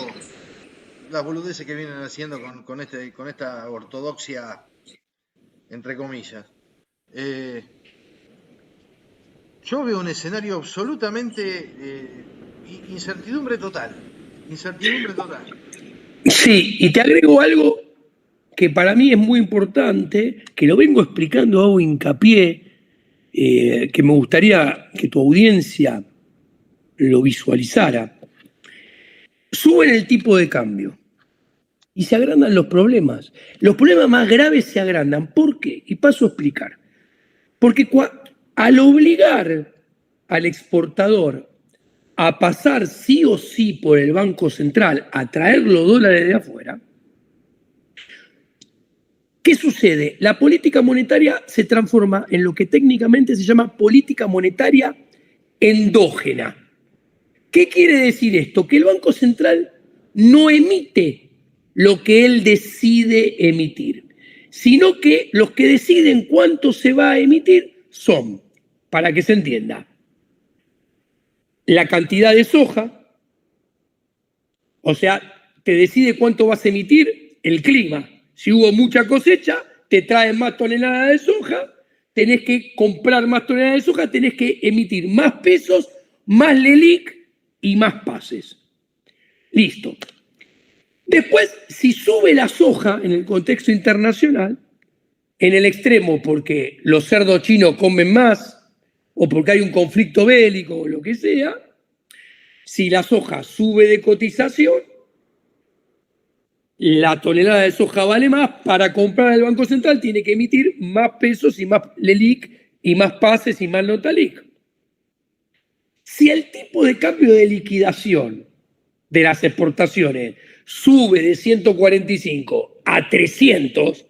las boludeces que vienen haciendo con esta ortodoxia, entre comillas. Eh, yo veo un escenario absolutamente incertidumbre total. Incertidumbre total. Sí, y te agrego algo que para mí es muy importante, que lo vengo explicando, hago hincapié, que me gustaría que tu audiencia lo visualizara. Suben el tipo de cambio y se agrandan los problemas. Los problemas más graves se agrandan. ¿Por qué? Y paso a explicar. Porque al obligar al exportador a pasar sí o sí por el Banco Central a traer los dólares de afuera, ¿qué sucede? La política monetaria se transforma en lo que técnicamente se llama política monetaria endógena. ¿Qué quiere decir esto? Que el Banco Central no emite lo que él decide emitir, sino que los que deciden cuánto se va a emitir son, para que se entienda, la cantidad de soja, o sea, te decide cuánto vas a emitir el clima. Si hubo mucha cosecha, te traen más toneladas de soja, tenés que comprar más toneladas de soja, tenés que emitir más pesos, más LELIC y más pases. Listo. Después, si sube la soja en el contexto internacional, en el extremo porque los cerdos chinos comen más o porque hay un conflicto bélico o lo que sea, si la soja sube de cotización, la tonelada de soja vale más, para comprar el Banco Central tiene que emitir más pesos y más LELIC y más pases y más notalic. Si el tipo de cambio de liquidación de las exportaciones sube de 145 a 300,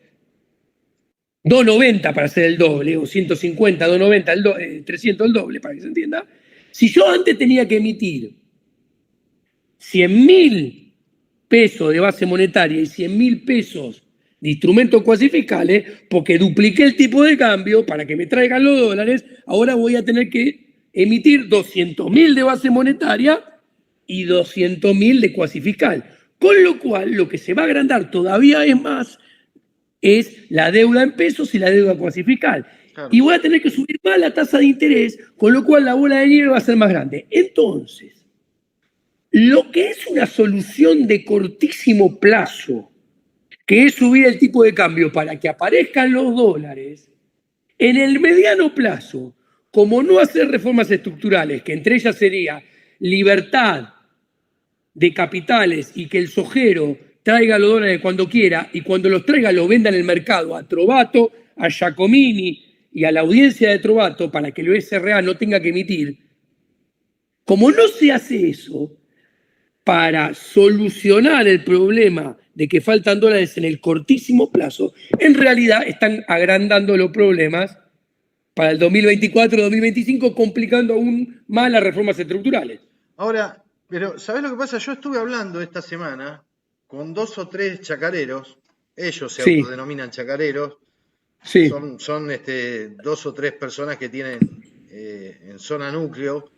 290 para hacer el doble, o 150, 290, 300 el doble, para que se entienda. Si yo antes tenía que emitir 100.000 pesos de base monetaria y 100.000 pesos de instrumentos cuasifiscales, porque dupliqué el tipo de cambio para que me traigan los dólares, ahora voy a tener que emitir 200.000 de base monetaria y 200.000 de cuasifiscal. Con lo cual, lo que se va a agrandar todavía es más es la deuda en pesos y la deuda cuasifiscal. Claro. Y voy a tener que subir más la tasa de interés, con lo cual la bola de nieve va a ser más grande. Entonces, lo que es una solución de cortísimo plazo, que es subir el tipo de cambio para que aparezcan los dólares, en el mediano plazo, como no hacer reformas estructurales, que entre ellas sería libertad de capitales y que el sojero traiga los dólares cuando quiera y cuando los traiga los venda en el mercado a Trovato, a Giacomini y a la audiencia de Trovato para que el SRA no tenga que emitir. Como no se hace eso, para solucionar el problema de que faltan dólares en el cortísimo plazo, en realidad están agrandando los problemas para el 2024-2025, complicando aún más las reformas estructurales. Ahora, pero ¿sabés lo que pasa? Yo estuve hablando esta semana con 2 o 3 chacareros, ellos se autodenominan chacareros, Sí. son 2 o 3 personas que tienen en zona núcleo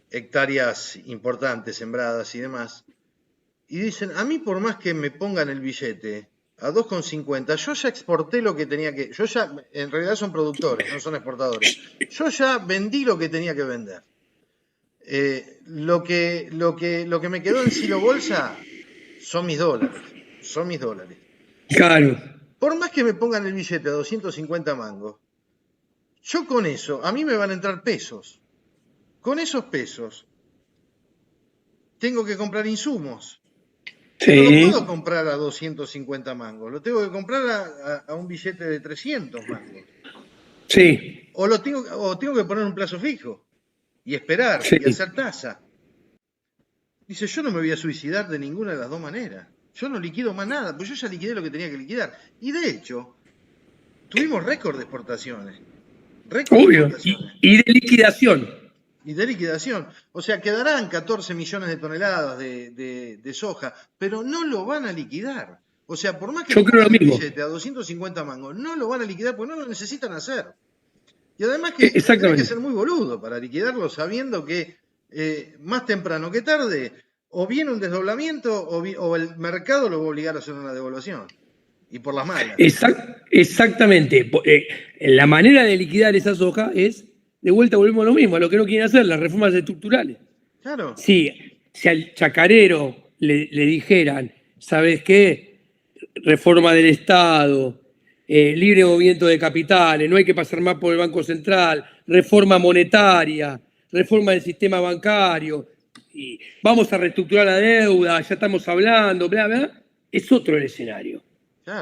hectáreas importantes sembradas y demás. y dicen, a mí por más que me pongan el billete a 2,50, yo ya exporté lo que tenía que, yo ya, en realidad son productores, no son exportadores, yo ya vendí lo que tenía que vender. Lo que me quedó en Silo Bolsa son mis dólares, son mis dólares. Claro. Por más que me pongan el billete a 250 mangos, yo con eso, a mí me van a entrar pesos. Con esos pesos tengo que comprar insumos. Y no lo puedo Sí, comprar a 250 mangos, lo tengo que comprar a un billete de 300 mangos. sí, O tengo que poner un plazo fijo y esperar sí. y hacer tasa. Dice, yo no me voy a suicidar de ninguna de las dos maneras. Yo no liquido más nada, pues yo ya liquidé lo que tenía que liquidar. Y de hecho, tuvimos récord de exportaciones. Récord de Obvio. exportaciones. Y de liquidación. Y de liquidación. O sea, quedarán 14 millones de toneladas de soja, pero no lo van a liquidar. O sea, por más que Yo le creo lo pongan el mismo. billete a 250 mangos, no lo van a liquidar porque no lo necesitan hacer. Y además que tenés que Exactamente. ser muy boludo para liquidarlo sabiendo que más temprano que tarde o viene un desdoblamiento o el mercado lo va a obligar a hacer una devaluación. Y por las malas. Exactamente. La manera de liquidar esa soja es, de vuelta volvemos a lo mismo, a lo que no quieren hacer, las reformas estructurales. Claro, Si al chacarero le dijeran, ¿sabes qué? Reforma del Estado, libre movimiento de capitales, no hay que pasar más por el Banco Central, reforma monetaria, reforma del sistema bancario, y vamos a reestructurar la deuda, ya estamos hablando, bla, bla, es otro el escenario.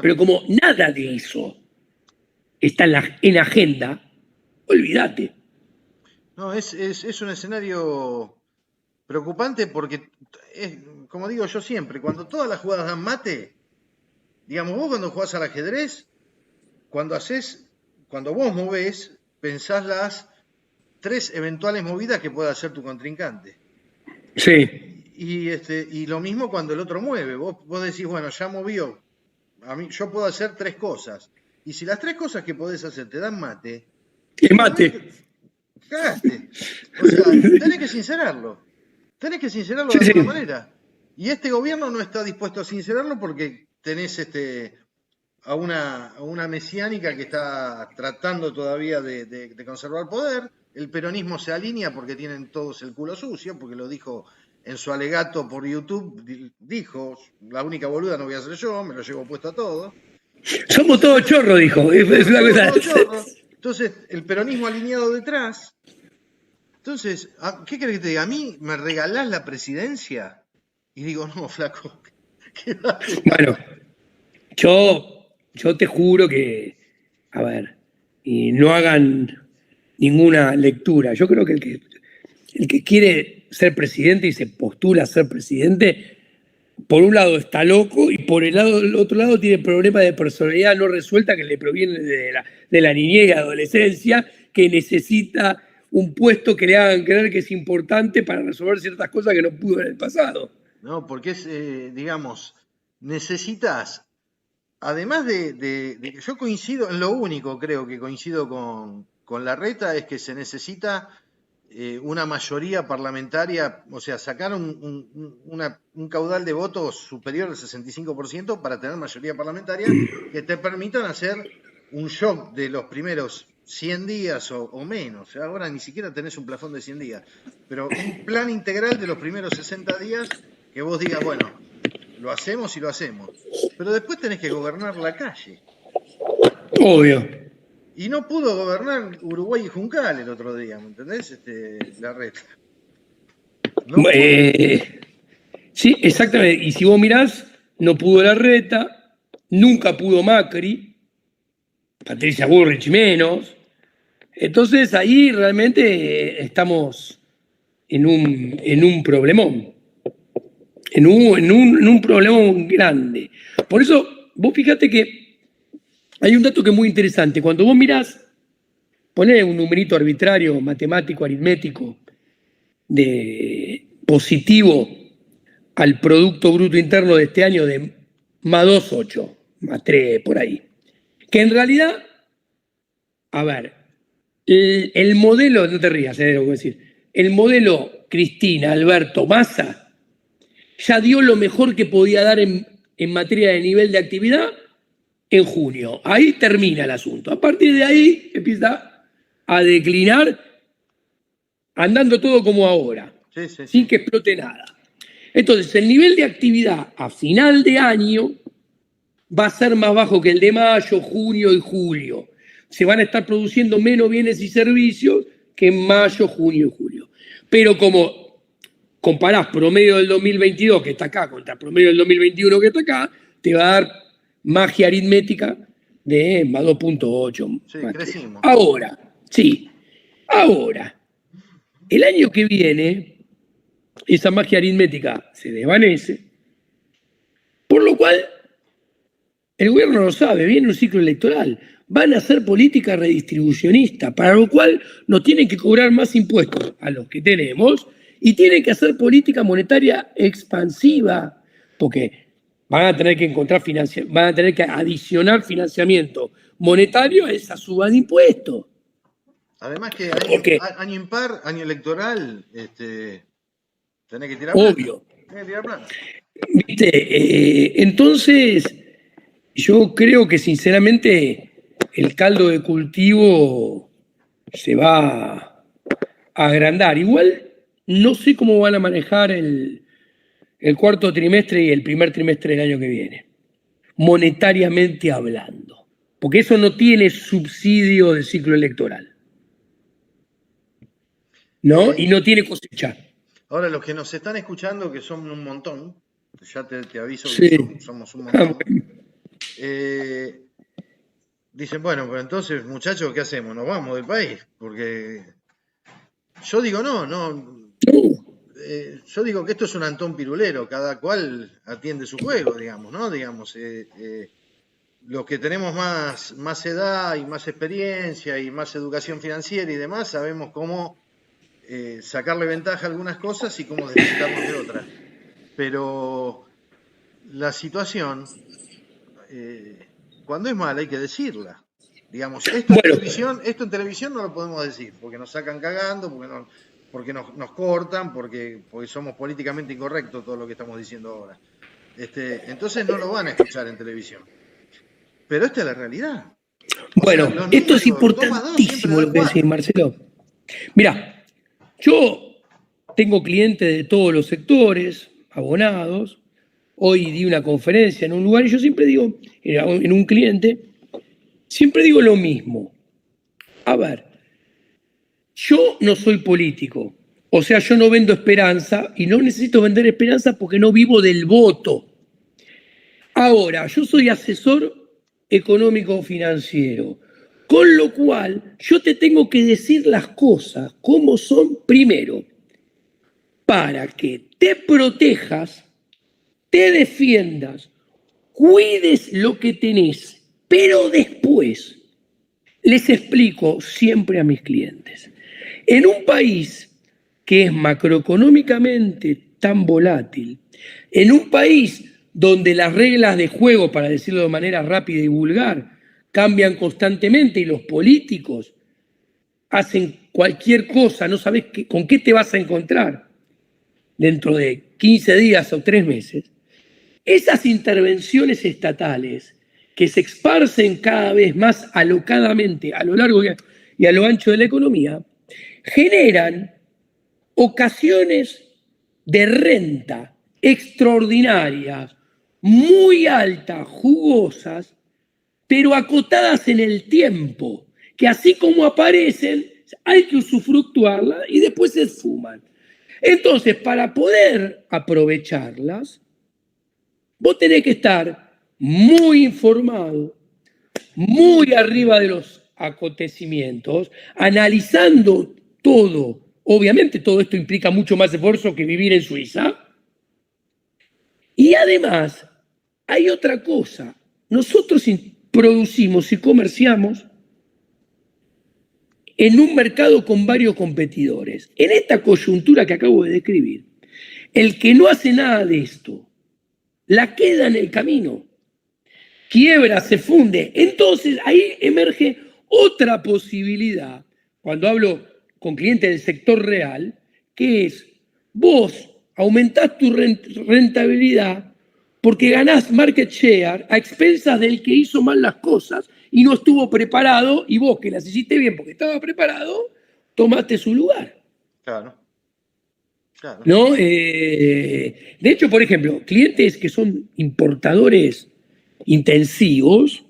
Pero claro. como nada de eso está en agenda, olvídate. No, es un escenario preocupante porque, es, como digo yo siempre, cuando todas las jugadas dan mate, digamos, vos cuando jugás al ajedrez, cuando haces, cuando vos movés, pensás las tres eventuales movidas que pueda hacer tu contrincante. Sí, Y lo mismo cuando el otro mueve. Vos decís, bueno, ya movió. Yo puedo hacer tres cosas. Y si las tres cosas que podés hacer te dan mate, el seguramente mate. cagaste. O sea, tenés que sincerarlo. Tenés que sincerarlo Sí, de alguna sí. manera. Y este gobierno no está dispuesto a sincerarlo porque tenés a una mesiánica que está tratando todavía de conservar poder. El peronismo se alinea porque tienen todos el culo sucio, porque lo dijo en su alegato por YouTube, dijo, la única boluda no voy a ser yo, me lo llevo puesto a todo. Somos Entonces todos chorros, dijo. Es una somos cosa. todos chorros. Entonces, el peronismo alineado detrás. Entonces, ¿qué querés que te diga? ¿A mí me regalás la presidencia? Y digo, no, flaco, quédatela. Bueno, yo te juro que, a ver, y no hagan ninguna lectura. Yo creo que el que quiere ser presidente y se postula a ser presidente, por un lado está loco y por el otro lado tiene problemas de personalidad no resuelta que le provienen de la niñez y adolescencia, que necesita un puesto que le hagan creer que es importante para resolver ciertas cosas que no pudo en el pasado. No, porque digamos, necesitas, además de que yo coincido, en lo único creo que coincido con Larreta es que se necesita una mayoría parlamentaria, o sea, sacar un caudal de votos superior al 65% para tener mayoría parlamentaria que te permitan hacer un shock de los primeros 100 días o menos. Ahora ni siquiera tenés un plafón de 100 días, pero un plan integral de los primeros 60 días que vos digas, bueno, lo hacemos y lo hacemos. Pero después tenés que gobernar la calle. Obvio. Y no pudo gobernar Uruguay y Juncal el otro día, ¿me entendés? Larreta. No pudo. Eh, sí, exactamente. Y si vos mirás, no pudo Larreta, nunca pudo Macri, Patricia Bullrich menos. Entonces ahí realmente estamos en un problemón, en un problemón grande. Por eso, vos fíjate que hay un dato que es muy interesante. Cuando vos mirás, ponés un numerito arbitrario, matemático, aritmético, de positivo al Producto Bruto Interno de este año de más 2,8, más 3, por ahí. Que en realidad, a ver, el modelo, no te rías, lo que voy a decir, el modelo Cristina, Alberto, Massa, ya dio lo mejor que podía dar en materia de nivel de actividad en junio. Ahí termina el asunto. A partir de ahí empieza a declinar, andando todo como ahora, sin que explote nada. Entonces, el nivel de actividad a final de año va a ser más bajo que el de mayo, junio y julio. Se van a estar produciendo menos bienes y servicios que en mayo, junio y julio. Pero como comparás promedio del 2022 que está acá contra promedio del 2021 que está acá, te va a dar magia aritmética de más 2.8. Sí, crecimos. Ahora, el año que viene, esa magia aritmética se desvanece, por lo cual el gobierno lo sabe, viene un ciclo electoral, van a hacer política redistribucionista, para lo cual nos tienen que cobrar más impuestos a los que tenemos y tienen que hacer política monetaria expansiva, porque van a tener que van a tener que adicionar financiamiento monetario a esa suba de impuestos. Además que año impar, año electoral, tenés que tirar obvio. plata. ¿Viste? Entonces, yo creo que sinceramente el caldo de cultivo se va a agrandar. Igual no sé cómo van a manejar el cuarto trimestre y el primer trimestre del año que viene, monetariamente hablando, porque eso no tiene subsidio del ciclo electoral, ¿no? Y no tiene cosecha. Ahora, los que nos están escuchando, que son un montón, ya te aviso Sí. que somos un montón, dicen, bueno, pero entonces, muchachos, ¿qué hacemos? ¿Nos vamos del país? Porque yo digo, yo digo que esto es un Antón Pirulero, cada cual atiende su juego, digamos, ¿no? Digamos, los que tenemos más edad y más experiencia y más educación financiera y demás, sabemos cómo sacarle ventaja a algunas cosas y cómo desquitarnos de otras. Pero la situación, cuando es mala hay que decirla. Digamos, esto en televisión no lo podemos decir, porque nos sacan cagando, porque nos cortan, porque somos políticamente incorrectos todo lo que estamos diciendo ahora. Entonces no lo van a escuchar en televisión. Pero esta es la realidad. Bueno, esto es importantísimo lo que decís, Marcelo. Mirá, yo tengo clientes de todos los sectores, abonados. Hoy di una conferencia en un lugar y yo siempre digo, en un cliente, siempre digo lo mismo. A ver, yo no soy político, o sea, yo no vendo esperanza y no necesito vender esperanza porque no vivo del voto. Ahora, yo soy asesor económico financiero, con lo cual yo te tengo que decir las cosas como son primero, para que te protejas, te defiendas, cuides lo que tenés, pero después les explico siempre a mis clientes. En un país que es macroeconómicamente tan volátil, en un país donde las reglas de juego, para decirlo de manera rápida y vulgar, cambian constantemente y los políticos hacen cualquier cosa, no sabes con qué te vas a encontrar dentro de 15 días o 3 meses, esas intervenciones estatales que se esparcen cada vez más alocadamente a lo largo y a lo ancho de la economía, generan ocasiones de renta extraordinarias, muy altas, jugosas, pero acotadas en el tiempo, que así como aparecen, hay que usufructuarlas y después se esfuman. Entonces, para poder aprovecharlas, vos tenés que estar muy informado, muy arriba de los acontecimientos, analizando todo. Obviamente todo esto implica mucho más esfuerzo que vivir en Suiza. Y además, hay otra cosa. Nosotros producimos y comerciamos en un mercado con varios competidores. En esta coyuntura que acabo de describir, el que no hace nada de esto, la queda en el camino, quiebra, se funde. Entonces ahí emerge otra posibilidad, cuando hablo con clientes del sector real, que es vos aumentás tu rentabilidad porque ganás market share a expensas del que hizo mal las cosas y no estuvo preparado, y vos que las hiciste bien porque estaba preparado, tomaste su lugar. Claro. Claro. ¿No? De hecho, por ejemplo, clientes que son importadores intensivos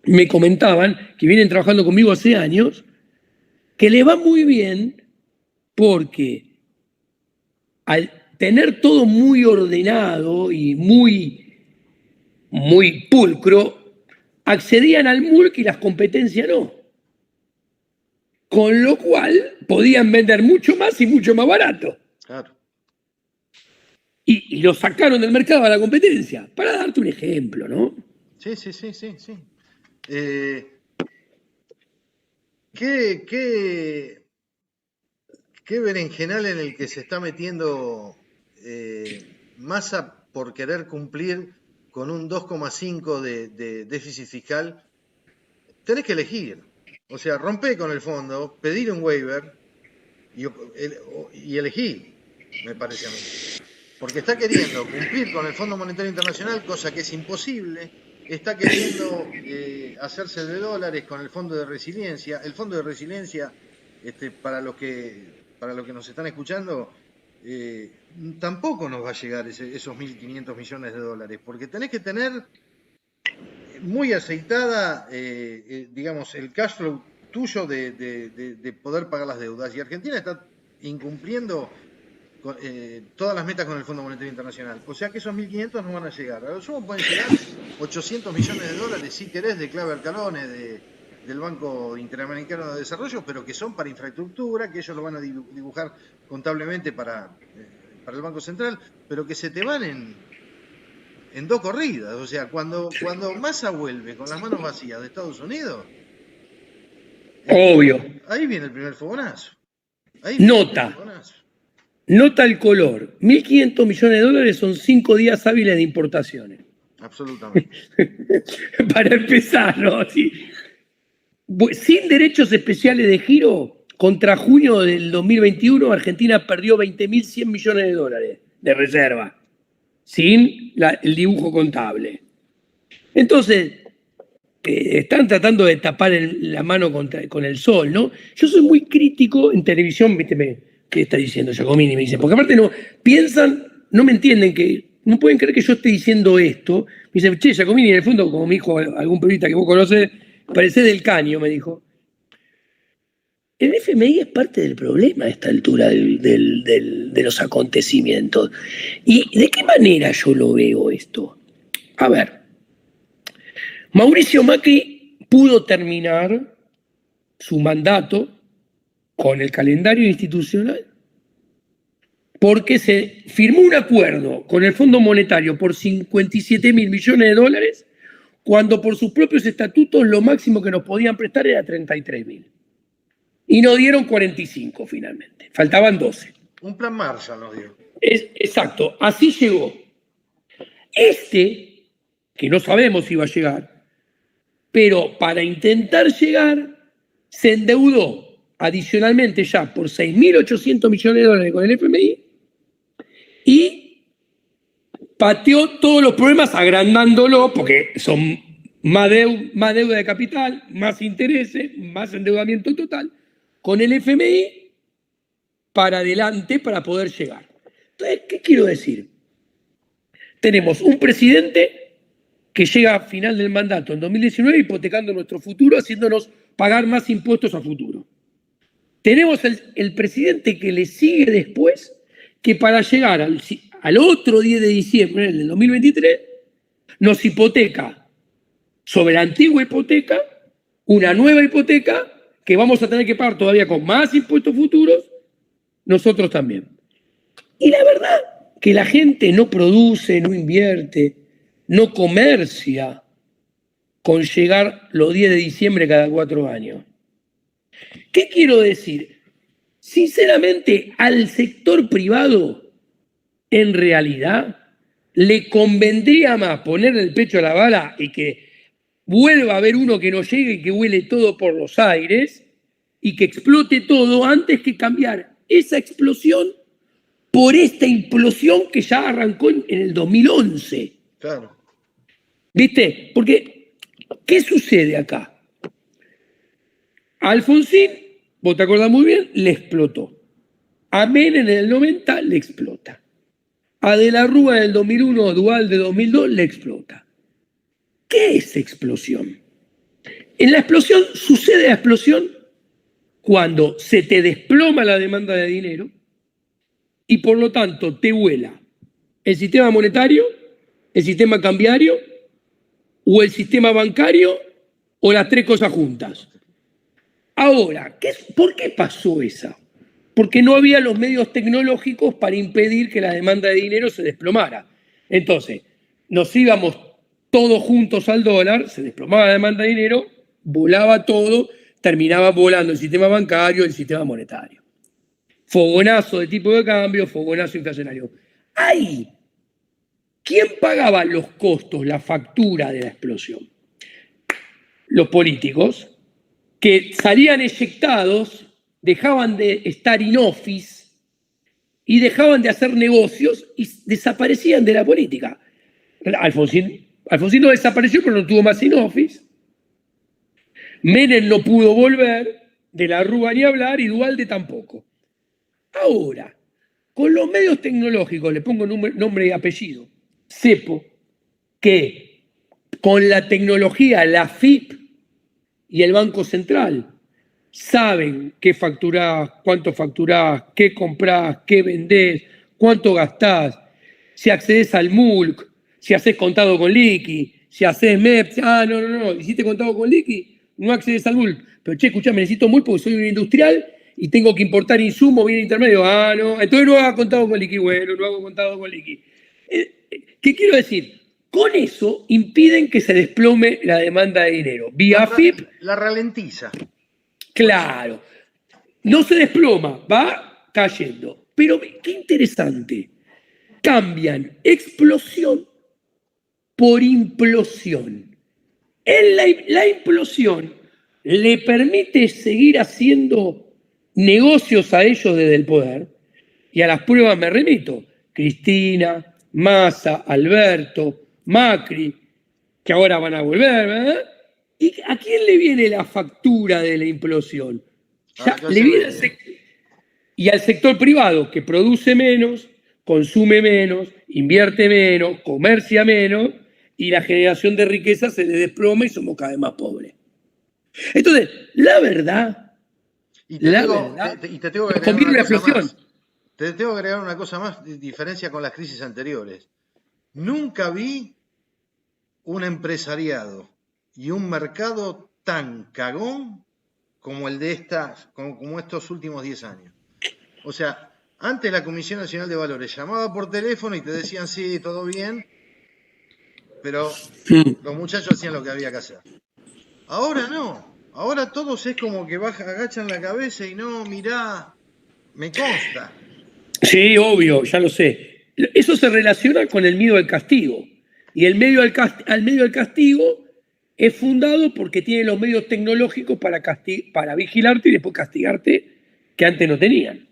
me comentaban, que vienen trabajando conmigo hace años, que le va muy bien porque al tener todo muy ordenado y muy pulcro, accedían al MULC y las competencias no. Con lo cual podían vender mucho más y mucho más barato. Claro. Y lo sacaron del mercado a la competencia, para darte un ejemplo, ¿no? Sí. ¿Qué berenjenal en el que se está metiendo Massa por querer cumplir con un 2,5 de déficit fiscal? Tenés que elegir. O sea, rompe con el fondo, pedir un waiver y elegí, me parece a mí. Porque está queriendo cumplir con el Fondo Monetario Internacional, cosa que es imposible. Está queriendo hacerse de dólares con el Fondo de Resiliencia. El Fondo de Resiliencia, para los que nos están escuchando, tampoco nos va a llegar esos 1.500 millones de dólares, porque tenés que tener muy aceitada, digamos, el cash flow tuyo de poder pagar las deudas. Y Argentina está incumpliendo todas las metas con el Fondo Monetario Internacional. O sea que esos 1.500 no van a llegar. A lo sumo pueden llegar 800 millones de dólares, si querés, de clave Alcalone, del Banco Interamericano de Desarrollo, pero que son para infraestructura, que ellos lo van a dibujar contablemente para el Banco Central, pero que se te van en dos corridas. O sea, cuando Massa vuelve con las manos vacías de Estados Unidos, obvio. Ahí viene el primer fogonazo. Nota el color. 1.500 millones de dólares son 5 días hábiles de importaciones. Absolutamente. Para empezar, ¿no? Sí. Sin derechos especiales de giro, contra junio del 2021, Argentina perdió 20.100 millones de dólares de reserva, sin el dibujo contable. Entonces, están tratando de tapar la mano con el sol, ¿no? Yo soy muy crítico en televisión, ¿viste? ¿Qué está diciendo Giacomini? Me dice, porque aparte no piensan, no me entienden, que no pueden creer que yo esté diciendo esto. Me dice, che, Giacomini, en el fondo, como me dijo algún periodista que vos conocés, parecés del caño, me dijo. El FMI es parte del problema a esta altura de los acontecimientos. ¿Y de qué manera yo lo veo esto? A ver, Mauricio Macri pudo terminar su mandato con el calendario institucional porque se firmó un acuerdo con el Fondo Monetario por 57.000 millones de dólares, cuando por sus propios estatutos lo máximo que nos podían prestar era 33.000. Y nos dieron 45 finalmente, faltaban 12. Un plan Marshall nos dio. Exacto, así llegó. Que no sabemos si va a llegar, pero para intentar llegar se endeudó adicionalmente ya por 6.800 millones de dólares con el FMI y pateó todos los problemas agrandándolo, porque son más deuda de capital, más intereses, más endeudamiento total, con el FMI para adelante para poder llegar. Entonces, ¿qué quiero decir? Tenemos un presidente que llega a final del mandato en 2019 hipotecando nuestro futuro, haciéndonos pagar más impuestos a futuro. Tenemos el presidente que le sigue después, que para llegar al otro 10 de diciembre del 2023, nos hipoteca sobre la antigua hipoteca, una nueva hipoteca que vamos a tener que pagar todavía con más impuestos futuros, nosotros también. Y la verdad que la gente no produce, no invierte, no comercia con llegar los 10 de diciembre cada 4 años. ¿Qué quiero decir? Sinceramente, al sector privado, en realidad, le convendría más ponerle el pecho a la bala y que vuelva a haber uno que no llegue y que huele todo por los aires y que explote todo, antes que cambiar esa explosión por esta implosión que ya arrancó en el 2011. Claro. ¿Viste? Porque, ¿qué sucede acá? A Alfonsín, vos te acordás muy bien, le explotó. A Menem en el 90 le explota. A De la Rúa en el 2001, a Duhalde de 2002 le explota. ¿Qué es explosión? En la explosión, sucede la explosión cuando se te desploma la demanda de dinero y por lo tanto te vuela el sistema monetario, el sistema cambiario o el sistema bancario o las tres cosas juntas. Ahora, ¿por qué pasó esa? Porque no había los medios tecnológicos para impedir que la demanda de dinero se desplomara. Entonces, nos íbamos todos juntos al dólar, se desplomaba la demanda de dinero, volaba todo, terminaba volando el sistema bancario, el sistema monetario. Fogonazo de tipo de cambio, fogonazo inflacionario. Ahí, ¿quién pagaba los costos, la factura de la explosión? Los políticos, que salían eyectados, dejaban de estar in office y dejaban de hacer negocios y desaparecían de la política. Alfonsín no desapareció, pero no tuvo más in office. Menem no pudo volver, De la Rúa ni hablar y Duhalde tampoco. Ahora, con los medios tecnológicos, le pongo nombre y apellido, Cepo, que con la tecnología, la FIP y el Banco Central saben qué facturás, cuánto facturás, qué comprás, qué vendés, cuánto gastás, si accedes al MULC, si haces contado con liqui, si haces MEP, no, hiciste contado con liqui, no accedes al MULC. Pero che, escuchame, necesito MULC porque soy un industrial y tengo que importar insumos, bien intermedio. No, entonces no hago contado con liqui, bueno, no hago contado con liqui. ¿Qué quiero decir? Con eso impiden que se desplome la demanda de dinero. Vía FIP. La ralentiza. Claro. No se desploma, va cayendo. Pero qué interesante. Cambian explosión por implosión. La implosión le permite seguir haciendo negocios a ellos desde el poder. Y a las pruebas me remito. Cristina, Massa, Alberto, Macri, que ahora van a volver, ¿verdad? ¿Y a quién le viene la factura de la implosión? Le viene y al sector privado, que produce menos, consume menos, invierte menos, comercia menos, y la generación de riqueza se le desploma y somos cada vez más pobres. Entonces, la verdad, te tengo que agregar una cosa más. Te tengo que agregar una cosa más, diferencia con las crisis anteriores. Nunca vi un empresariado y un mercado tan cagón como el de como estos últimos 10 años. O sea, antes la Comisión Nacional de Valores llamaba por teléfono y te decían sí, todo bien, pero los muchachos hacían lo que había que hacer. Ahora no, ahora todos es como que agachan la cabeza y no, mirá, me consta. Sí, obvio, ya lo sé. Eso se relaciona con el miedo al castigo. Y el medio al castigo es fundado porque tiene los medios tecnológicos para vigilarte y después castigarte que antes no tenían.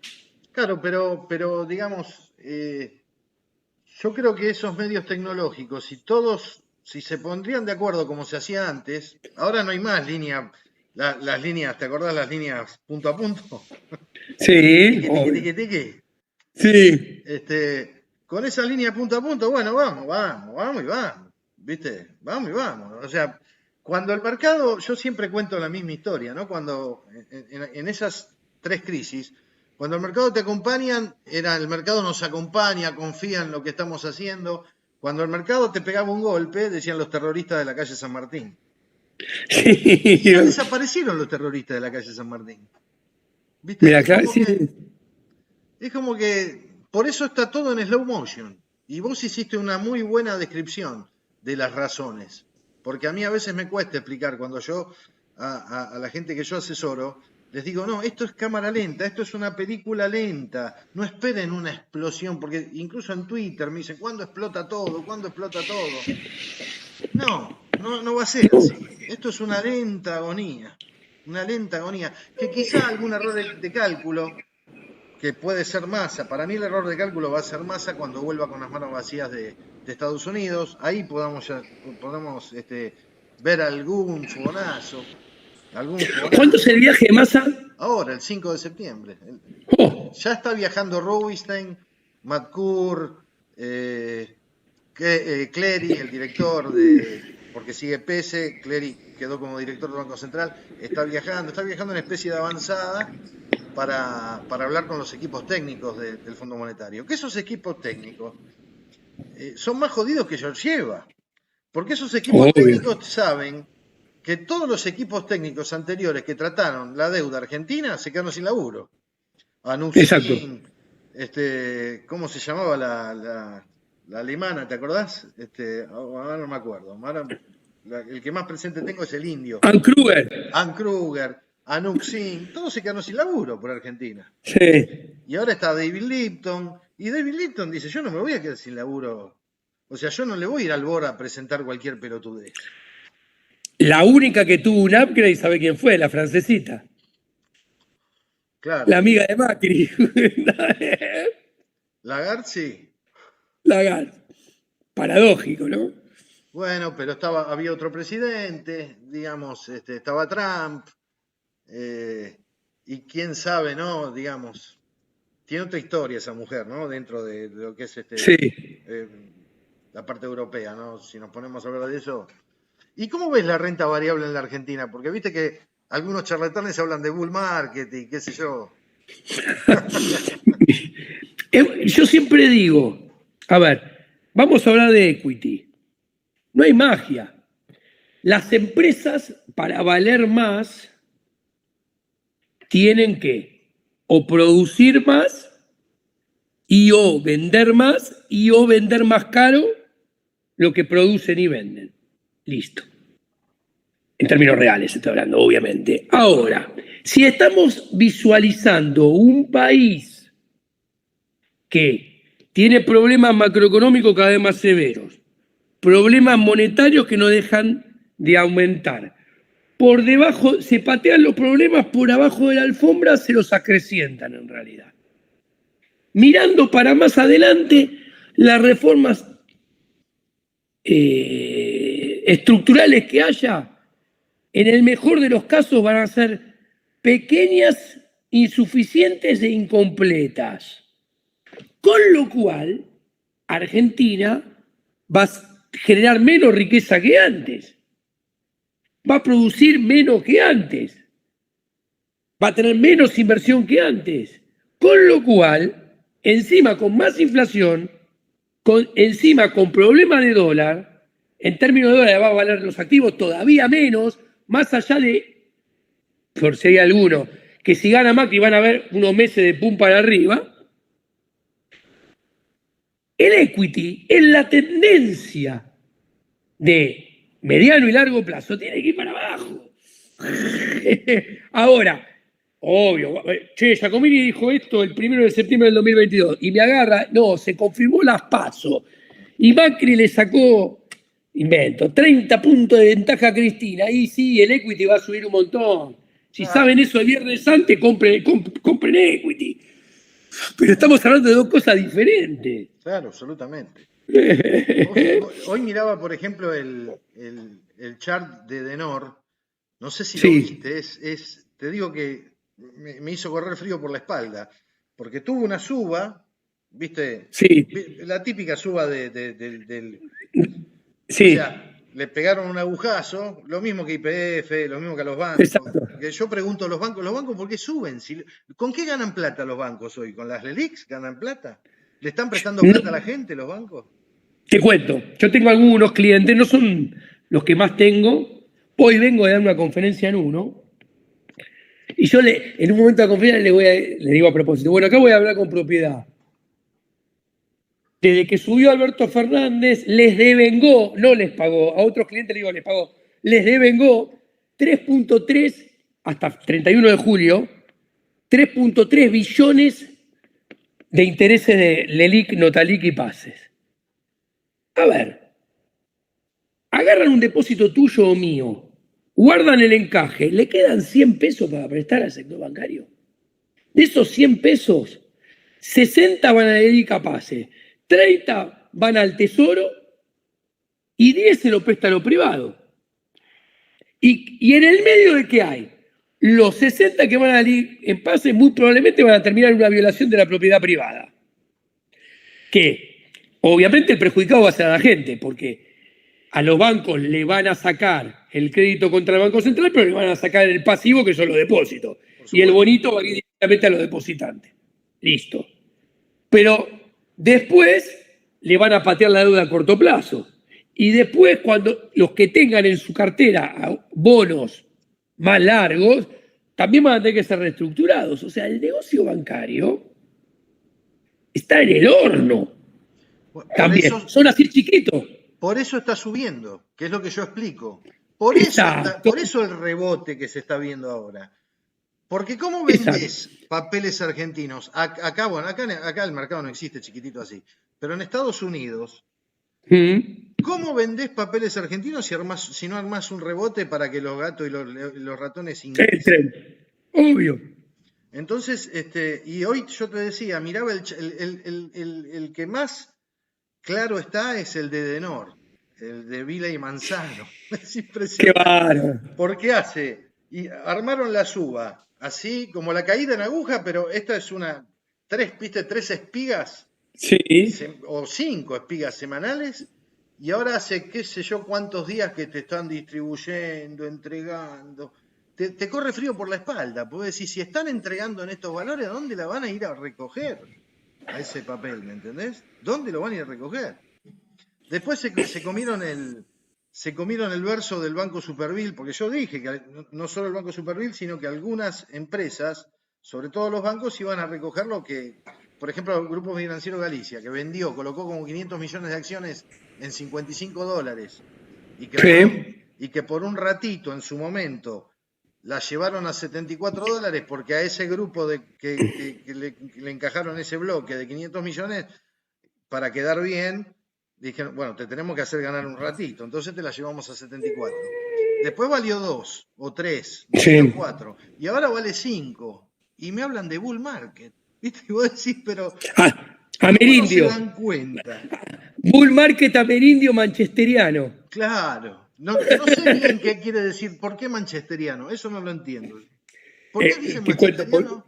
Claro, pero digamos, yo creo que esos medios tecnológicos, si se pondrían de acuerdo como se hacía antes, ahora no hay más las líneas, ¿te acordás las líneas punto a punto? Sí. Tiqui. Sí. Con esa línea punto a punto, bueno, vamos y vamos, ¿viste? Vamos y vamos. O sea, cuando el mercado, yo siempre cuento la misma historia, ¿no? Cuando en esas 3 crisis, cuando el mercado te acompaña, el mercado nos acompaña, confía en lo que estamos haciendo. Cuando el mercado te pegaba un golpe, decían los terroristas de la calle San Martín. Ya desaparecieron los terroristas de la calle San Martín. ¿Viste? Mira, claro, sí. Es como que por eso está todo en slow motion. Y vos hiciste una muy buena descripción de las razones. Porque a mí a veces me cuesta explicar cuando yo a la gente que yo asesoro, les digo, no, esto es cámara lenta, esto es una película lenta, no esperen una explosión, porque incluso en Twitter me dicen, ¿cuándo explota todo? ¿Cuándo explota todo? No va a ser así. Esto es una lenta agonía, que quizá algún error de cálculo que puede ser Massa. Para mí el error de cálculo va a ser Massa cuando vuelva con las manos vacías de Estados Unidos. Ahí podamos ver algún fogonazo, ¿Cuándo es el viaje de Massa? Ahora, el 5 de septiembre. Oh, Ya está viajando Rubinstein, McClure, Clery, el director porque sigue Pese, Clery quedó como director del Banco Central, está viajando en especie de avanzada para hablar con los equipos técnicos del Fondo Monetario. Que esos equipos técnicos son más jodidos que Georgieva, porque esos equipos técnicos saben que todos los equipos técnicos anteriores que trataron la deuda argentina se quedaron sin laburo. Anusin, ¿cómo se llamaba la alemana? ¿Te acordás? Ahora no me acuerdo. El que más presente tengo es el indio. Ann Kruger, Anusin, todos se quedaron sin laburo por Argentina. Sí. Y ahora está David Lipton. Y David Lipton dice, yo no me voy a quedar sin laburo. O sea, yo no le voy a ir al BOR a presentar cualquier pelotudez. La única que tuvo un upgrade, ¿sabe quién fue? La francesita. Claro. La amiga de Macri. Lagarde, sí. Lagarde. Paradójico, ¿no? Bueno, pero había otro presidente, digamos, estaba Trump, y quién sabe, ¿no? Digamos, tiene otra historia esa mujer, ¿no? Dentro de lo que es sí. La parte europea, ¿no? Si nos ponemos a hablar de eso. ¿Y cómo ves la renta variable en la Argentina? Porque viste que algunos charlatanes hablan de bull market y qué sé yo. Yo siempre digo, a ver, vamos a hablar de equity. No hay magia. Las empresas, para valer más, tienen que o producir más y o vender más y o vender más caro lo que producen y venden. Listo. En términos reales estoy hablando, obviamente. Ahora, si estamos visualizando un país que tiene problemas macroeconómicos cada vez más severos, problemas monetarios que no dejan de aumentar, por debajo, se patean los problemas por abajo de la alfombra, se los acrecientan en realidad. Mirando para más adelante, las reformas estructurales que haya, en el mejor de los casos van a ser pequeñas, insuficientes e incompletas. Con lo cual, Argentina va a generar menos riqueza que antes. Va a producir menos que antes. Va a tener menos inversión que antes. Con lo cual, encima con más inflación, encima con problemas de dólar, en términos de dólar va a valer los activos todavía menos, más allá de, por si hay alguno, que si gana Macri van a haber unos meses de pum para arriba. El equity en la tendencia de mediano y largo plazo tiene que ir para abajo. Ahora, obvio, Giacomini dijo esto el 1 de septiembre del 2022 y me agarra, no, se confirmó las PASO y Macri le sacó, invento, 30 puntos de ventaja a Cristina. Ahí sí, el equity va a subir un montón. Si saben eso el viernes antes, compren equity. Pero estamos hablando de dos cosas diferentes. Claro, absolutamente. Hoy miraba, por ejemplo, el chart de Denor. No sé si lo viste. Te digo que me hizo correr frío por la espalda. Porque tuvo una suba, ¿viste? Sí. La típica suba del... Sí. O sea, le pegaron un agujazo, lo mismo que YPF, lo mismo que a los bancos. Exacto. Que yo pregunto a los bancos ¿por qué suben? ¿Con qué ganan plata los bancos hoy? ¿Con las LELIQs ganan plata? ¿Le están prestando plata a la gente los bancos? Te cuento, yo tengo algunos clientes, no son los que más tengo. Hoy vengo de dar una conferencia en uno y yo en un momento de la conferencia le digo a propósito, bueno, acá voy a hablar con propiedad. Desde que subió Alberto Fernández, les devengó, no les pagó, a otros clientes les pagó, les devengó 3.3 hasta 31 de julio, 3.3 billones de intereses de LELIQ, Notaliq y Pases. A ver, agarran un depósito tuyo o mío, guardan el encaje, le quedan 100 pesos para prestar al sector bancario. De esos 100 pesos, 60 van a la Erika Pase, 30 van al Tesoro y 10 se lo presta a lo privado. Y en el medio de qué hay, los 60 que van a salir en Pase muy probablemente van a terminar en una violación de la propiedad privada. Que obviamente el perjudicado va a ser a la gente, porque a los bancos le van a sacar el crédito contra el Banco Central, pero le van a sacar el pasivo, que son los depósitos. Y el bonito va a ir directamente a los depositantes. Listo. Pero después le van a patear la deuda a corto plazo. Y después, cuando los que tengan en su cartera bonos más largos, también van a tener que ser reestructurados. O sea, el negocio bancario está en el horno. También. Son así chiquitos. Por eso está subiendo, que es lo que yo explico. Por eso el rebote que se está viendo ahora. Porque ¿cómo vendés papeles argentinos? Acá el mercado no existe chiquitito así. Pero en Estados Unidos, ¿cómo vendés papeles argentinos si no armás un rebote para que los gatos y los ratones ingresen? Obvio. Entonces, y hoy yo te decía, miraba el que más claro está es el de Denor, el de Vila y Manzano. Es impresionante. Qué bárbaro. Porque y armaron la suba, así como la caída en aguja, pero esta es tres espigas, sí, o 5 espigas semanales, y ahora hace qué sé yo cuántos días que te están distribuyendo, entregando. Te corre frío por la espalda, porque si están entregando en estos valores, ¿a dónde la van a ir a recoger? A ese papel, ¿me entendés? ¿Dónde lo van a ir a recoger? Después se comieron el verso del Banco Superville, porque yo dije que no solo el Banco Superville, sino que algunas empresas, sobre todo los bancos, iban a recoger lo que, por ejemplo, el Grupo Financiero Galicia, que colocó como 500 millones de acciones en $55, y que por un ratito en su momento la llevaron a $74 porque a ese grupo que le encajaron ese bloque de 500 millones, para quedar bien, dijeron, bueno, te tenemos que hacer ganar un ratito, entonces te la llevamos a 74. Después valió 2 o 3, valió 4, y ahora vale 5. Y me hablan de bull market, ¿viste? Y vos decís, pero amerindio. No se dan cuenta. Bull market amerindio manchesteriano. Claro. No sé bien qué quiere decir. ¿Por qué manchesteriano? Eso no lo entiendo. ¿Por qué dicen manchesteriano?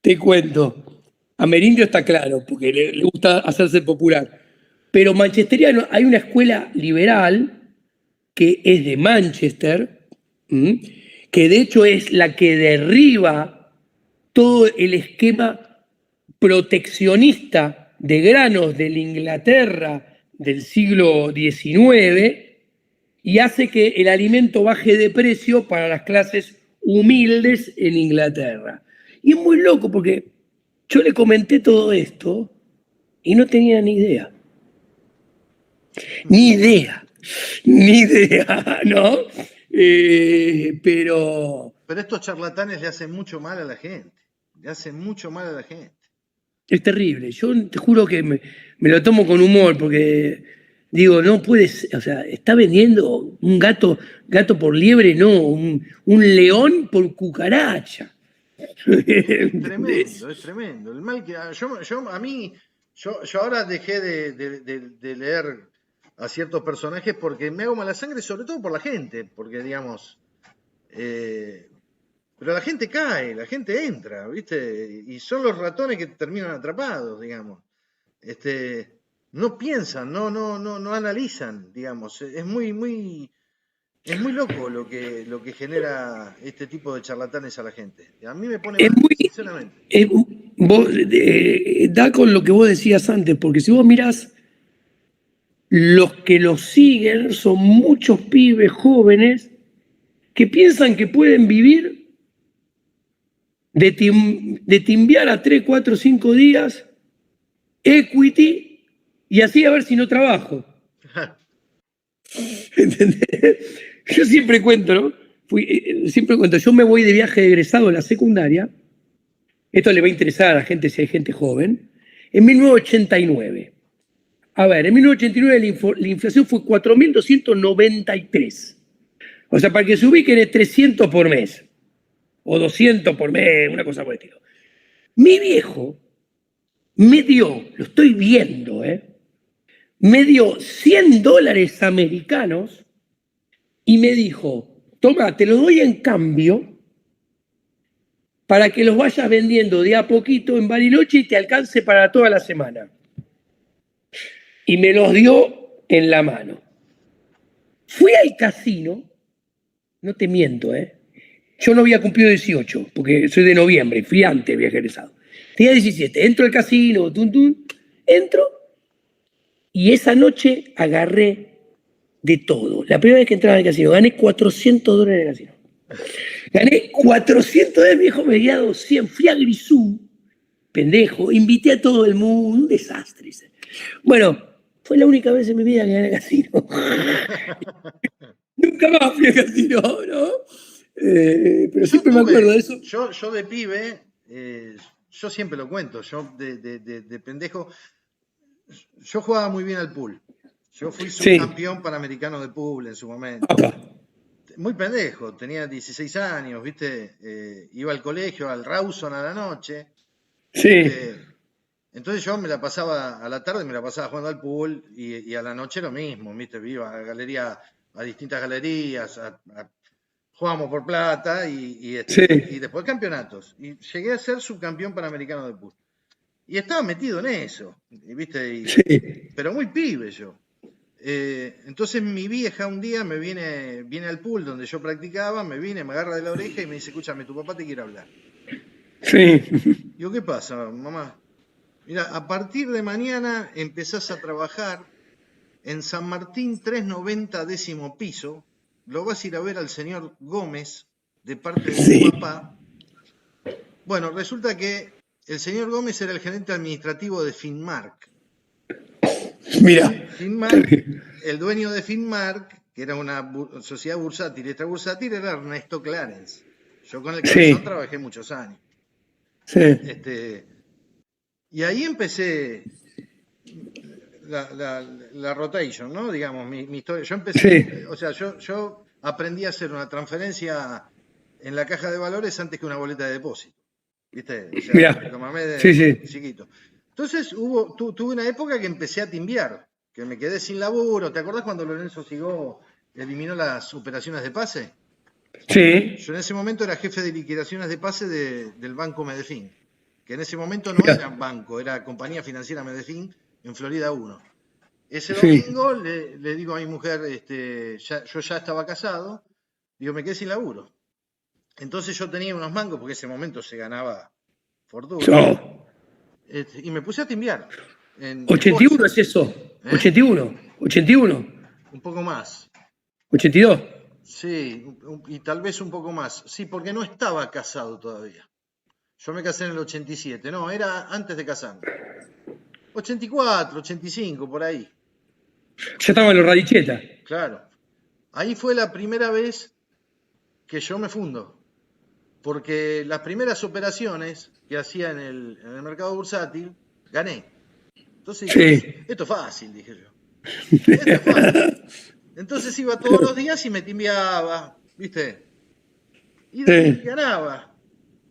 Te cuento. Amerindio está claro, porque le gusta hacerse popular. Pero manchesteriano, hay una escuela liberal que es de Manchester, que de hecho es la que derriba todo el esquema proteccionista de granos de la Inglaterra del siglo XIX, y hace que el alimento baje de precio para las clases humildes en Inglaterra. Y es muy loco porque yo le comenté todo esto y no tenía ni idea. Ni idea, ¿no? Pero estos charlatanes le hacen mucho mal a la gente. Es terrible. Yo te juro que me lo tomo con humor porque digo, no puedes, o sea, está vendiendo un gato por liebre, no, un león por cucaracha. Es tremendo. El mal que yo ahora dejé de leer a ciertos personajes porque me hago mala sangre, sobre todo por la gente, porque digamos, pero la gente cae, la gente entra, ¿viste? Y son los ratones que terminan atrapados, digamos. No piensan, no analizan, digamos. Es muy loco lo que genera este tipo de charlatanes a la gente. A mí me pone mal, sinceramente. Da con lo que vos decías antes, porque si vos mirás, los que los siguen son muchos pibes jóvenes que piensan que pueden vivir de timbiar a 3, 4, 5 días equity y así a ver si no trabajo. ¿Entendés? Yo siempre cuento, ¿no? Yo me voy de viaje de egresado en la secundaria. Esto le va a interesar a la gente si hay gente joven. En 1989. A ver, en 1989 la inflación fue 4.293. O sea, para que se ubiquen es 300 por mes. O 200 por mes, una cosa por el estilo. Mi viejo me dio, lo estoy viendo, me dio $100 americanos y me dijo, toma, te lo doy en cambio para que los vayas vendiendo de a poquito en Bariloche y te alcance para toda la semana. Y me los dio en la mano. Fui al casino, no te miento, yo no había cumplido 18, porque soy de noviembre, fui antes, había egresado. Tenía 17, entro al casino, entro, y esa noche agarré de todo. La primera vez que entraba al casino, gané $400 en el casino. Gané $400, mi hijo me había dado 100, fui a Grisú, pendejo, invité a todo el mundo, un desastre. Bueno, fue la única vez en mi vida que gané al casino. Nunca más fui al casino, ¿no? Pero siempre me acuerdo de eso. Yo de pibe, yo siempre lo cuento, yo de pendejo, yo jugaba muy bien al pool. Yo fui subcampeón panamericano de pool en su momento. Apa. Muy pendejo, tenía 16 años, ¿viste? Iba al colegio, al Rawson a la noche. Sí. Entonces yo me la pasaba, a la tarde me la pasaba jugando al pool y a la noche lo mismo, ¿viste? Iba a distintas galerías, jugábamos por plata y después campeonatos. Y llegué a ser subcampeón panamericano de pool. Y estaba metido en eso, ¿viste? Pero muy pibe yo. Entonces mi vieja un día viene al pool donde yo practicaba, me agarra de la oreja y me dice, escúchame, tu papá te quiere hablar. Sí. Digo, ¿qué pasa, mamá? Mira, a partir de mañana empezás a trabajar en San Martín 390, 10º piso. Lo vas a ir a ver al señor Gómez de parte de tu papá. Bueno, resulta que el señor Gómez era el gerente administrativo de Finmark. Mira. Finmark, el dueño de Finmark, que era una sociedad bursátil, esta bursátil era Ernesto Clarence. Yo con el cabezón trabajé muchos años. Sí. Y ahí empecé la rotation, ¿no? Digamos, mi historia. Yo empecé, o sea, yo aprendí a hacer una transferencia en la caja de valores antes que una boleta de depósito. ¿Viste? O sea, lo mamé de chiquito. Entonces tuve una época que empecé a timbiar, que me quedé sin laburo. ¿Te acordás cuando Lorenzo Sigó eliminó las operaciones de pase? Sí. Yo en ese momento era jefe de liquidaciones de pase del Banco Medellín, que en ese momento no era banco, era Compañía Financiera Medellín en Florida 1. Ese domingo le digo a mi mujer, yo ya estaba casado, digo, me quedé sin laburo. Entonces yo tenía unos mangos, porque en ese momento se ganaba fortuna. Y me puse a timbiar. 81 es eso. 81. Un poco más. 82. Sí, y tal vez un poco más. Sí, porque no estaba casado todavía. Yo me casé en el 87, no, era antes de casarme. 84, 85, por ahí. Ya estaba en los radichetas. Claro. Ahí fue la primera vez que yo me fundo. Porque las primeras operaciones que hacía en el mercado bursátil, gané. Entonces dije, esto es fácil, dije yo. Esto es fácil. Entonces iba todos los días y me timbiaba, ¿viste? Y ganaba.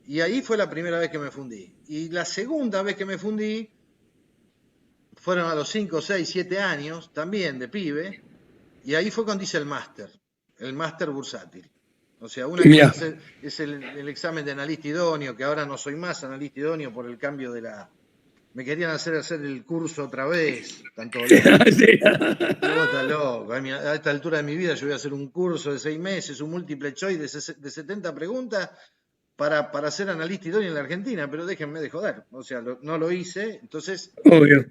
Y ahí fue la primera vez que me fundí. Y la segunda vez que me fundí fueron a los 5, 6, 7 años, también de pibe. Y ahí fue cuando hice el máster bursátil. O sea, una cosa es el examen de analista idóneo, que ahora no soy más analista idóneo por el cambio de la... Me querían hacer el curso otra vez. Tanto loco. Está loco. A esta altura de mi vida yo voy a hacer un curso de 6 meses, un multiple choice de 70 preguntas para ser analista idóneo en la Argentina, pero déjenme de joder. O sea, no lo hice, entonces... Obvio.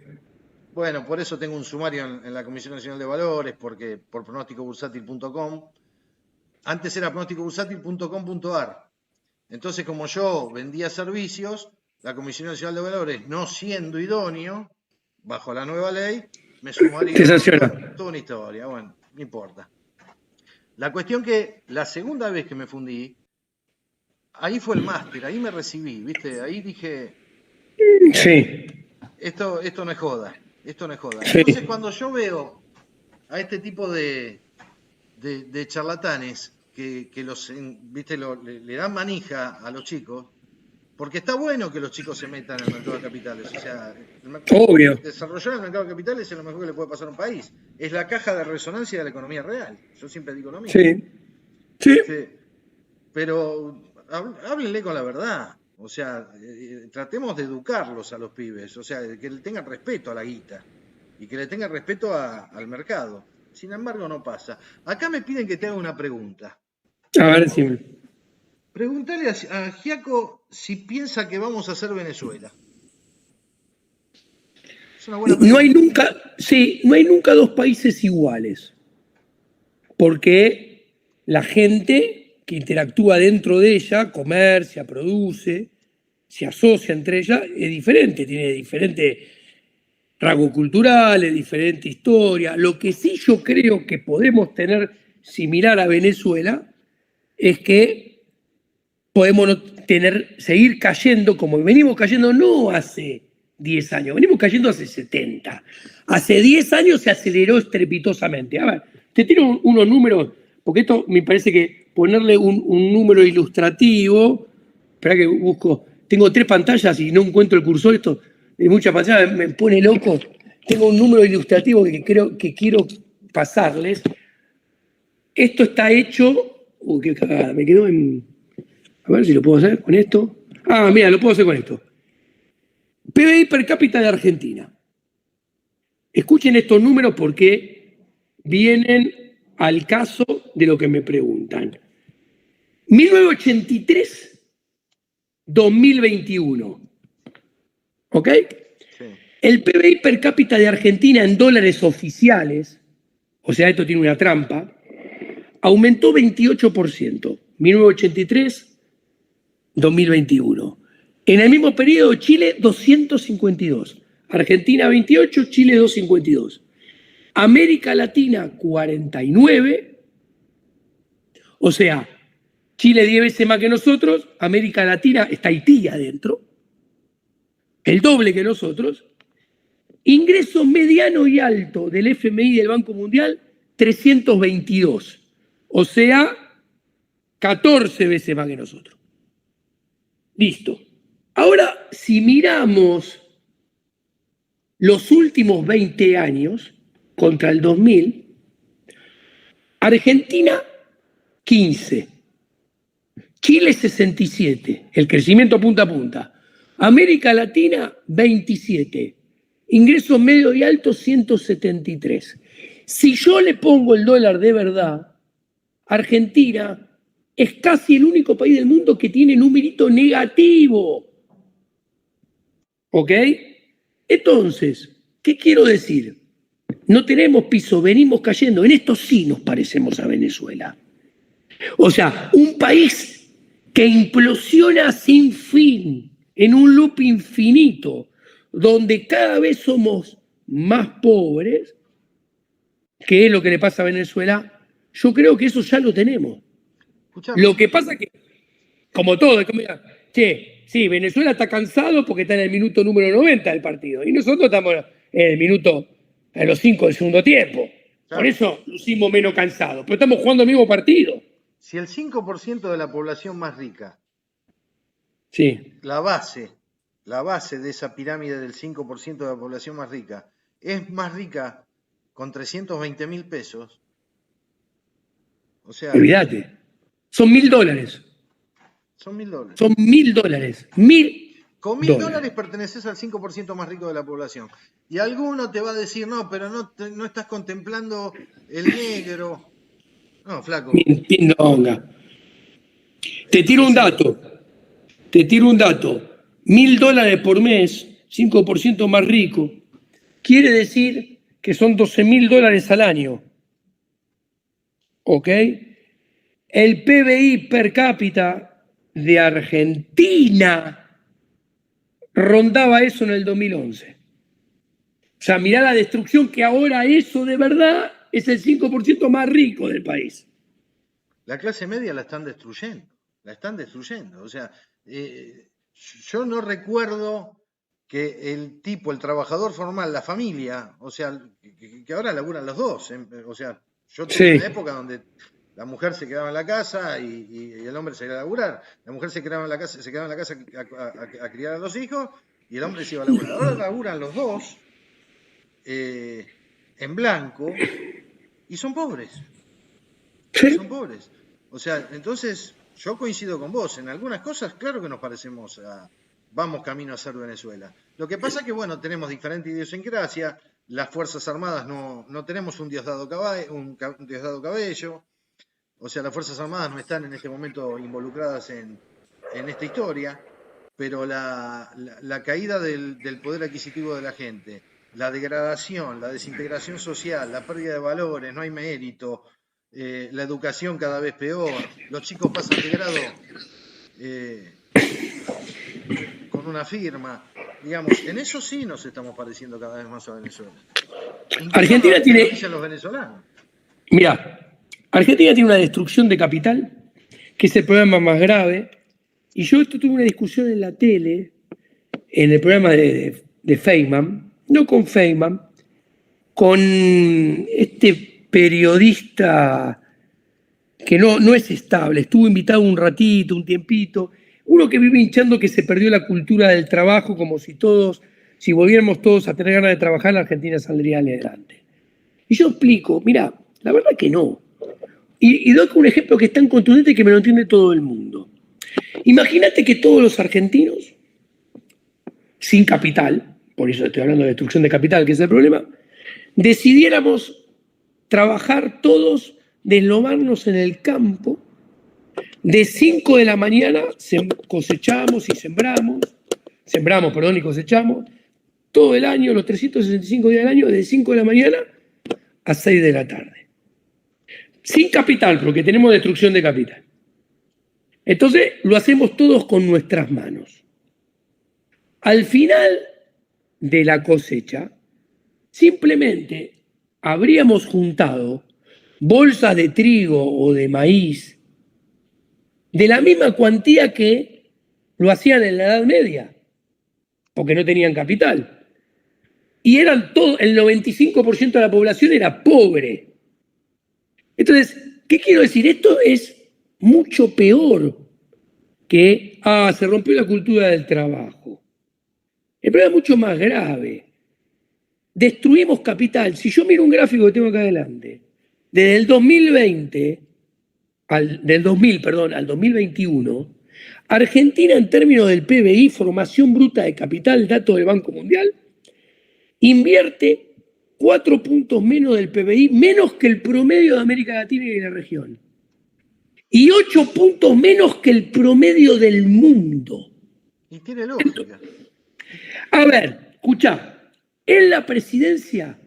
Bueno, por eso tengo un sumario en la Comisión Nacional de Valores, porque por pronósticobursátil.com. Antes era pronósticobursátil.com.ar. Entonces, como yo vendía servicios, la Comisión Nacional de Valores, no siendo idóneo, bajo la nueva ley, me sumaría toda una historia. Bueno, no importa. La cuestión que la segunda vez que me fundí, ahí fue el máster, ahí me recibí, ¿viste? Ahí dije, esto no es joda, esto no es joda. Entonces, cuando yo veo a este tipo de charlatanes que los, ¿viste? Le dan manija a los chicos, Porque está bueno que los chicos se metan en el mercado de capitales. O sea, desarrollar el mercado de capitales es lo mejor que le puede pasar a un país. Es la caja de resonancia de la economía real. Yo siempre digo lo mismo. Sí. Pero háblenle con la verdad. O sea, tratemos de educarlos a los pibes. O sea, que le tengan respeto a la guita y que le tengan respeto al mercado. Sin embargo, no pasa. Acá me piden que te haga una pregunta. A ver, decime. Preguntale a Giaco si piensa que vamos a ser Venezuela. Es una buena pregunta. No hay nunca dos países iguales. Porque la gente que interactúa dentro de ella, comercia, produce, se asocia entre ellas, es diferente, tiene diferentes rasgos culturales, diferente historia. Lo que sí yo creo que podemos tener similar a Venezuela es que podemos seguir cayendo como venimos cayendo no hace 10 años, venimos cayendo hace 70. Hace 10 años se aceleró estrepitosamente. A ver, te tiro unos números, porque esto me parece que ponerle un número ilustrativo. Espera que busco. Tengo 3 pantallas y no encuentro el cursor. Esto de muchas pantallas me pone loco. Tengo un número ilustrativo que quiero pasarles. Esto está hecho. Uy, qué cagada. Me quedó en. A ver si lo puedo hacer con esto. Ah, mira, lo puedo hacer con esto. PBI per cápita de Argentina. Escuchen estos números porque vienen al caso de lo que me preguntan. 1983-2021. ¿Ok? Sí. El PBI per cápita de Argentina en dólares oficiales, o sea, esto tiene una trampa, aumentó 28%. 1983-2021. En el mismo periodo, Chile 252, Argentina 28, Chile 252. América Latina 49, o sea, Chile 10 veces más que nosotros, América Latina está Haití adentro, el doble que nosotros. Ingreso mediano y alto del FMI del Banco Mundial, 322, o sea, 14 veces más que nosotros. Listo. Ahora, si miramos los últimos 20 años contra el 2000, Argentina 15, Chile 67, el crecimiento punta a punta, América Latina 27, ingresos medio y alto 173. Si yo le pongo el dólar de verdad, Argentina es casi el único país del mundo que tiene numerito negativo. ¿Ok? Entonces, ¿qué quiero decir? No tenemos piso, venimos cayendo. En esto sí nos parecemos a Venezuela. O sea, un país que implosiona sin fin, en un loop infinito, donde cada vez somos más pobres, que es lo que le pasa a Venezuela. Yo creo que eso ya lo tenemos. Escuchame. Lo que pasa es que, como todo, es como, che, sí, Venezuela está cansado porque está en el minuto número 90 del partido. Y nosotros estamos en los 5 del segundo tiempo. Claro. Por eso lucimos menos cansados. Pero estamos jugando el mismo partido. Si el 5% de la población más rica, sí, la base de esa pirámide del 5% de la población más rica, es más rica con 320.000 pesos. O sea. Olvídate. Son $1.000. Son $1.000. Son $1.000. Con $1.000 perteneces al 5% más rico de la población. Y alguno te va a decir, no, pero no estás contemplando el negro. No, flaco. Pindonga. Te tiro un dato. $1.000 por mes, 5% más rico, quiere decir que son $12.000 al año. ¿Ok? El PBI per cápita de Argentina rondaba eso en el 2011. O sea, mirá la destrucción que ahora eso de verdad es el 5% más rico del país. La clase media la están destruyendo. O sea, yo no recuerdo que el trabajador formal, la familia, o sea, que ahora laburan los dos. O sea, yo tuve una época donde La mujer se quedaba en la casa y el hombre se iba a laburar. La mujer se quedaba en la casa, a criar a los hijos y el hombre se iba a laburar. Ahora laburan los dos en blanco y son pobres. Y son Sí. pobres. O sea, entonces yo coincido con vos. En algunas cosas, claro que nos parecemos vamos camino a ser Venezuela. Lo que pasa es que, bueno, tenemos diferente idiosincrasia. Las Fuerzas Armadas no tenemos un Diosdado Cabello. O sea, las Fuerzas Armadas no están en este momento involucradas en esta historia, pero la caída del poder adquisitivo de la gente, la degradación, la desintegración social, la pérdida de valores, no hay mérito, la educación cada vez peor, los chicos pasan de grado eh, con una firma, digamos, en eso sí nos estamos pareciendo cada vez más a Venezuela. Incluso Argentina te lo tiene, dicen los venezolanos. mira, Argentina tiene una destrucción de capital, que es el problema más grave. Y yo esto tuve una discusión en la tele, en el programa de Feynman, no con Feynman, con este periodista que no es estable, estuvo invitado un ratito, un tiempito, uno que vive hinchando que se perdió la cultura del trabajo, como si todos, si volviéramos todos a tener ganas de trabajar, la Argentina saldría adelante. Y yo explico, mira, la verdad que no. Y doy un ejemplo que es tan contundente que me lo entiende todo el mundo. Imagínate que todos los argentinos, sin capital, por eso estoy hablando de destrucción de capital, que es el problema, decidiéramos trabajar todos, deslomarnos en el campo, de 5 de la mañana cosechamos y sembramos, perdón, y cosechamos, todo el año, los 365 días del año, de 5 de la mañana a 6 de la tarde. Sin capital, porque tenemos destrucción de capital. Entonces lo hacemos todos con nuestras manos. Al final de la cosecha, simplemente habríamos juntado bolsas de trigo o de maíz de la misma cuantía que lo hacían en la Edad Media, porque no tenían capital. Y eran todo, el 95% de la población era pobre. Entonces, ¿qué quiero decir? Esto es mucho peor que, se rompió la cultura del trabajo. El problema es mucho más grave. Destruimos capital. Si yo miro un gráfico que tengo acá adelante, desde el 2020, del 2000, perdón, al 2021, Argentina en términos del PBI, formación bruta de capital, datos del Banco Mundial, invierte 4 puntos menos del PBI, menos que el promedio de América Latina y de la región. Y 8 puntos menos que el promedio del mundo. Y tiene lógica. A ver, escuchá, en la presidencia,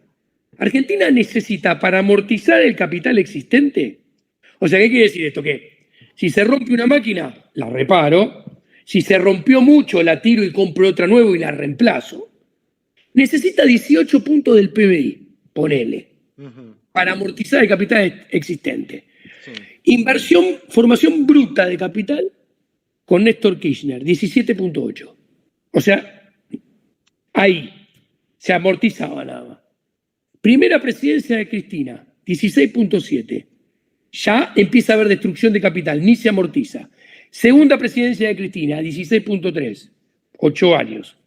Argentina necesita para amortizar el capital existente. O sea, ¿qué quiere decir esto? Que si se rompe una máquina, la reparo. Si se rompió mucho, la tiro y compro otra nueva y la reemplazo. Necesita 18 puntos del PBI, ponele, para amortizar el capital existente. Sí. Inversión, formación bruta de capital con Néstor Kirchner, 17.8. O sea, ahí se amortizaba nada más. Primera presidencia de Cristina, 16.7. Ya empieza a haber destrucción de capital, ni se amortiza. Segunda presidencia de Cristina, 16.3, 8 años.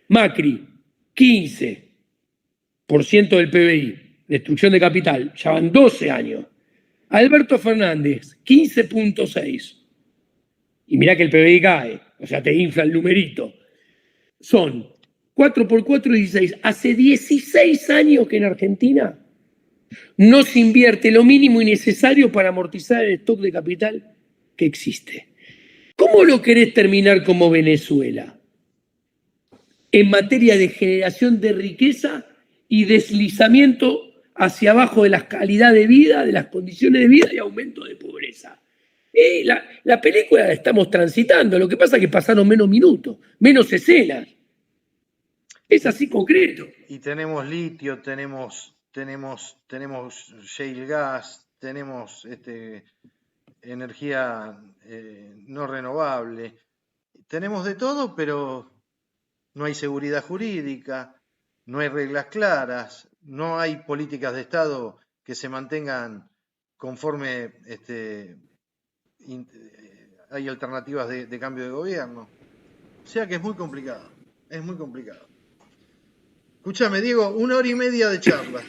Macri, 15% del PBI, destrucción de capital, ya van 12 años. Alberto Fernández, 15.6. Y mirá que el PBI cae, o sea, te infla el numerito. Son 4 por 4, 16. Hace 16 años que en Argentina no se invierte lo mínimo y necesario para amortizar el stock de capital que existe. ¿Cómo lo querés terminar como Venezuela? En materia de generación de riqueza y deslizamiento hacia abajo de la calidad de vida, de las condiciones de vida y aumento de pobreza. La película la estamos transitando, lo que pasa es que pasaron menos minutos, menos escenas. Es así concreto. Y tenemos litio, tenemos shale gas, tenemos energía no renovable. Tenemos de todo, pero no hay seguridad jurídica, no hay reglas claras, no hay políticas de Estado que se mantengan conforme hay alternativas de cambio de gobierno. O sea que es muy complicado, es muy complicado. Escúchame, Diego, 1 hora y media de charla.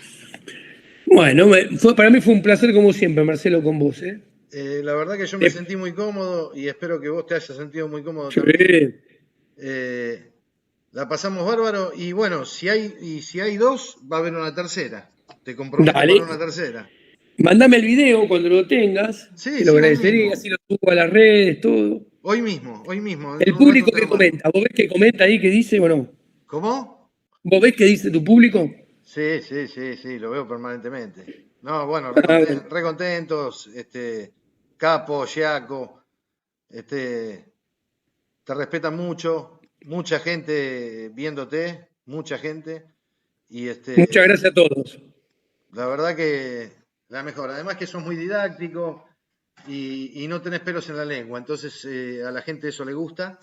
Bueno, para mí fue un placer como siempre, Marcelo, con vos. La verdad que yo me sentí muy cómodo y espero que vos te hayas sentido muy cómodo Sí. también. La pasamos bárbaro y bueno, si hay dos, va a haber una tercera. Te comprometo Dale. para una tercera. Mándame el video cuando lo tengas, Sí, te lo sí, hoy agradecería, mismo. así lo subo a las redes, todo. Hoy mismo, en El un rato público te que lo mando. comenta, ¿vos ves que comenta ahí, que dice o no? ¿Cómo? ¿Vos ves que dice tu público? Sí, sí, sí, sí, lo veo permanentemente. No, bueno, Ah, bueno. re contentos, Capo, Giaco, te respetan mucho, mucha gente viéndote, mucha gente, y Muchas gracias a todos. la verdad que la mejor. Además que sos muy didáctico y no tenés pelos en la lengua, entonces a la gente eso le gusta.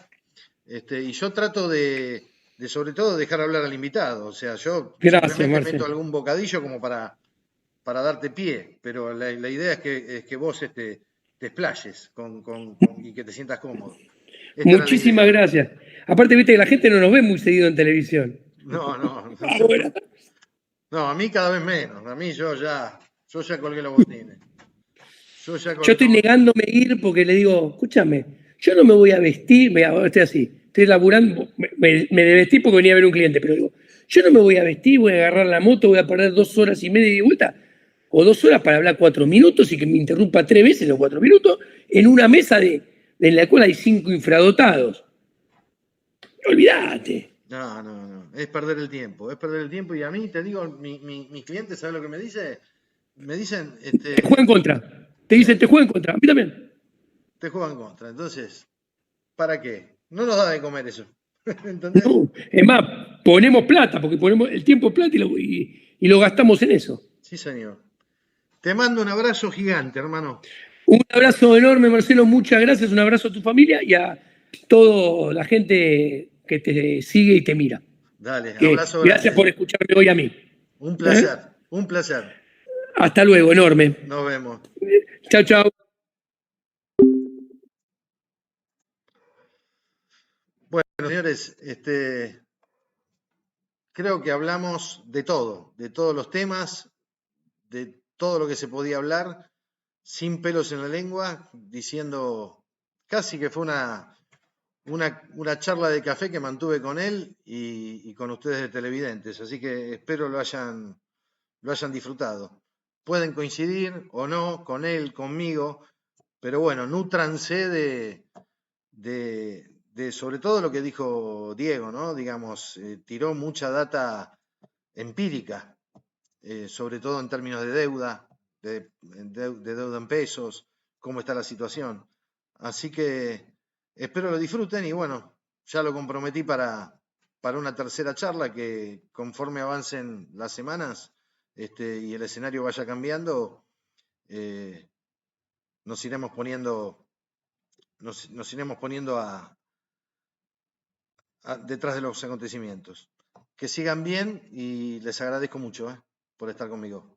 Y yo trato de sobre todo dejar hablar al invitado, o sea, yo Gracias, simplemente meto Marcelo. algún bocadillo como para darte pie, pero la idea es que vos te explayes y que te sientas cómodo. Esta era la Muchísimas idea. gracias. Aparte, viste que la gente no nos ve muy seguido en televisión. No, no, Ahora. no, a mí cada vez menos. A mí yo ya colgué los botines. Yo ya Yo colgué estoy los botines. negándome a ir porque le digo, escúchame, yo no me voy a vestir, estoy así, estoy laburando, me desvestí porque venía a ver un cliente, pero digo, yo no me voy a vestir, voy a agarrar la moto, voy a perder 2 horas y media de vuelta, o 2 horas para hablar 4 minutos y que me interrumpa 3 veces los 4 minutos en una mesa en la cual hay 5 infradotados. Olvídate. No, no, no. Es perder el tiempo. Es perder el tiempo. Y a mí, te digo, mis clientes, ¿sabes lo que me dice? Me dicen, Te juega en contra. Te sí, dicen, te juega en contra. A mí también. te juegan contra. Entonces, ¿para qué? No nos da de comer eso. ¿Entendés? No, es más, ponemos plata, porque ponemos el tiempo es plata y lo gastamos en eso. Sí, señor. Te mando un abrazo gigante, hermano. Un abrazo enorme, Marcelo, muchas gracias, un abrazo a tu familia y a toda la gente que te sigue y te mira. Dale, Que abrazo gracias grande. por escucharme hoy a mí. Un ¿Eh? placer, un placer. Hasta luego, enorme. Nos vemos. Chao, chao. Bueno, señores, creo que hablamos de todos los temas, de todo lo que se podía hablar, sin pelos en la lengua, diciendo casi que fue una charla de café que mantuve con él y con ustedes de televidentes. Así que espero lo hayan disfrutado. Pueden coincidir o no con él, conmigo, pero bueno, nútranse de sobre todo lo que dijo Diego, ¿no? Digamos, tiró mucha data empírica, sobre todo en términos de deuda, de deuda en pesos, cómo está la situación. Así que espero lo disfruten y bueno, ya lo comprometí para una tercera charla que conforme avancen las semanas y el escenario vaya cambiando, eh, nos iremos poniendo, nos iremos poniendo detrás de los acontecimientos. Que sigan bien y les agradezco mucho por estar conmigo.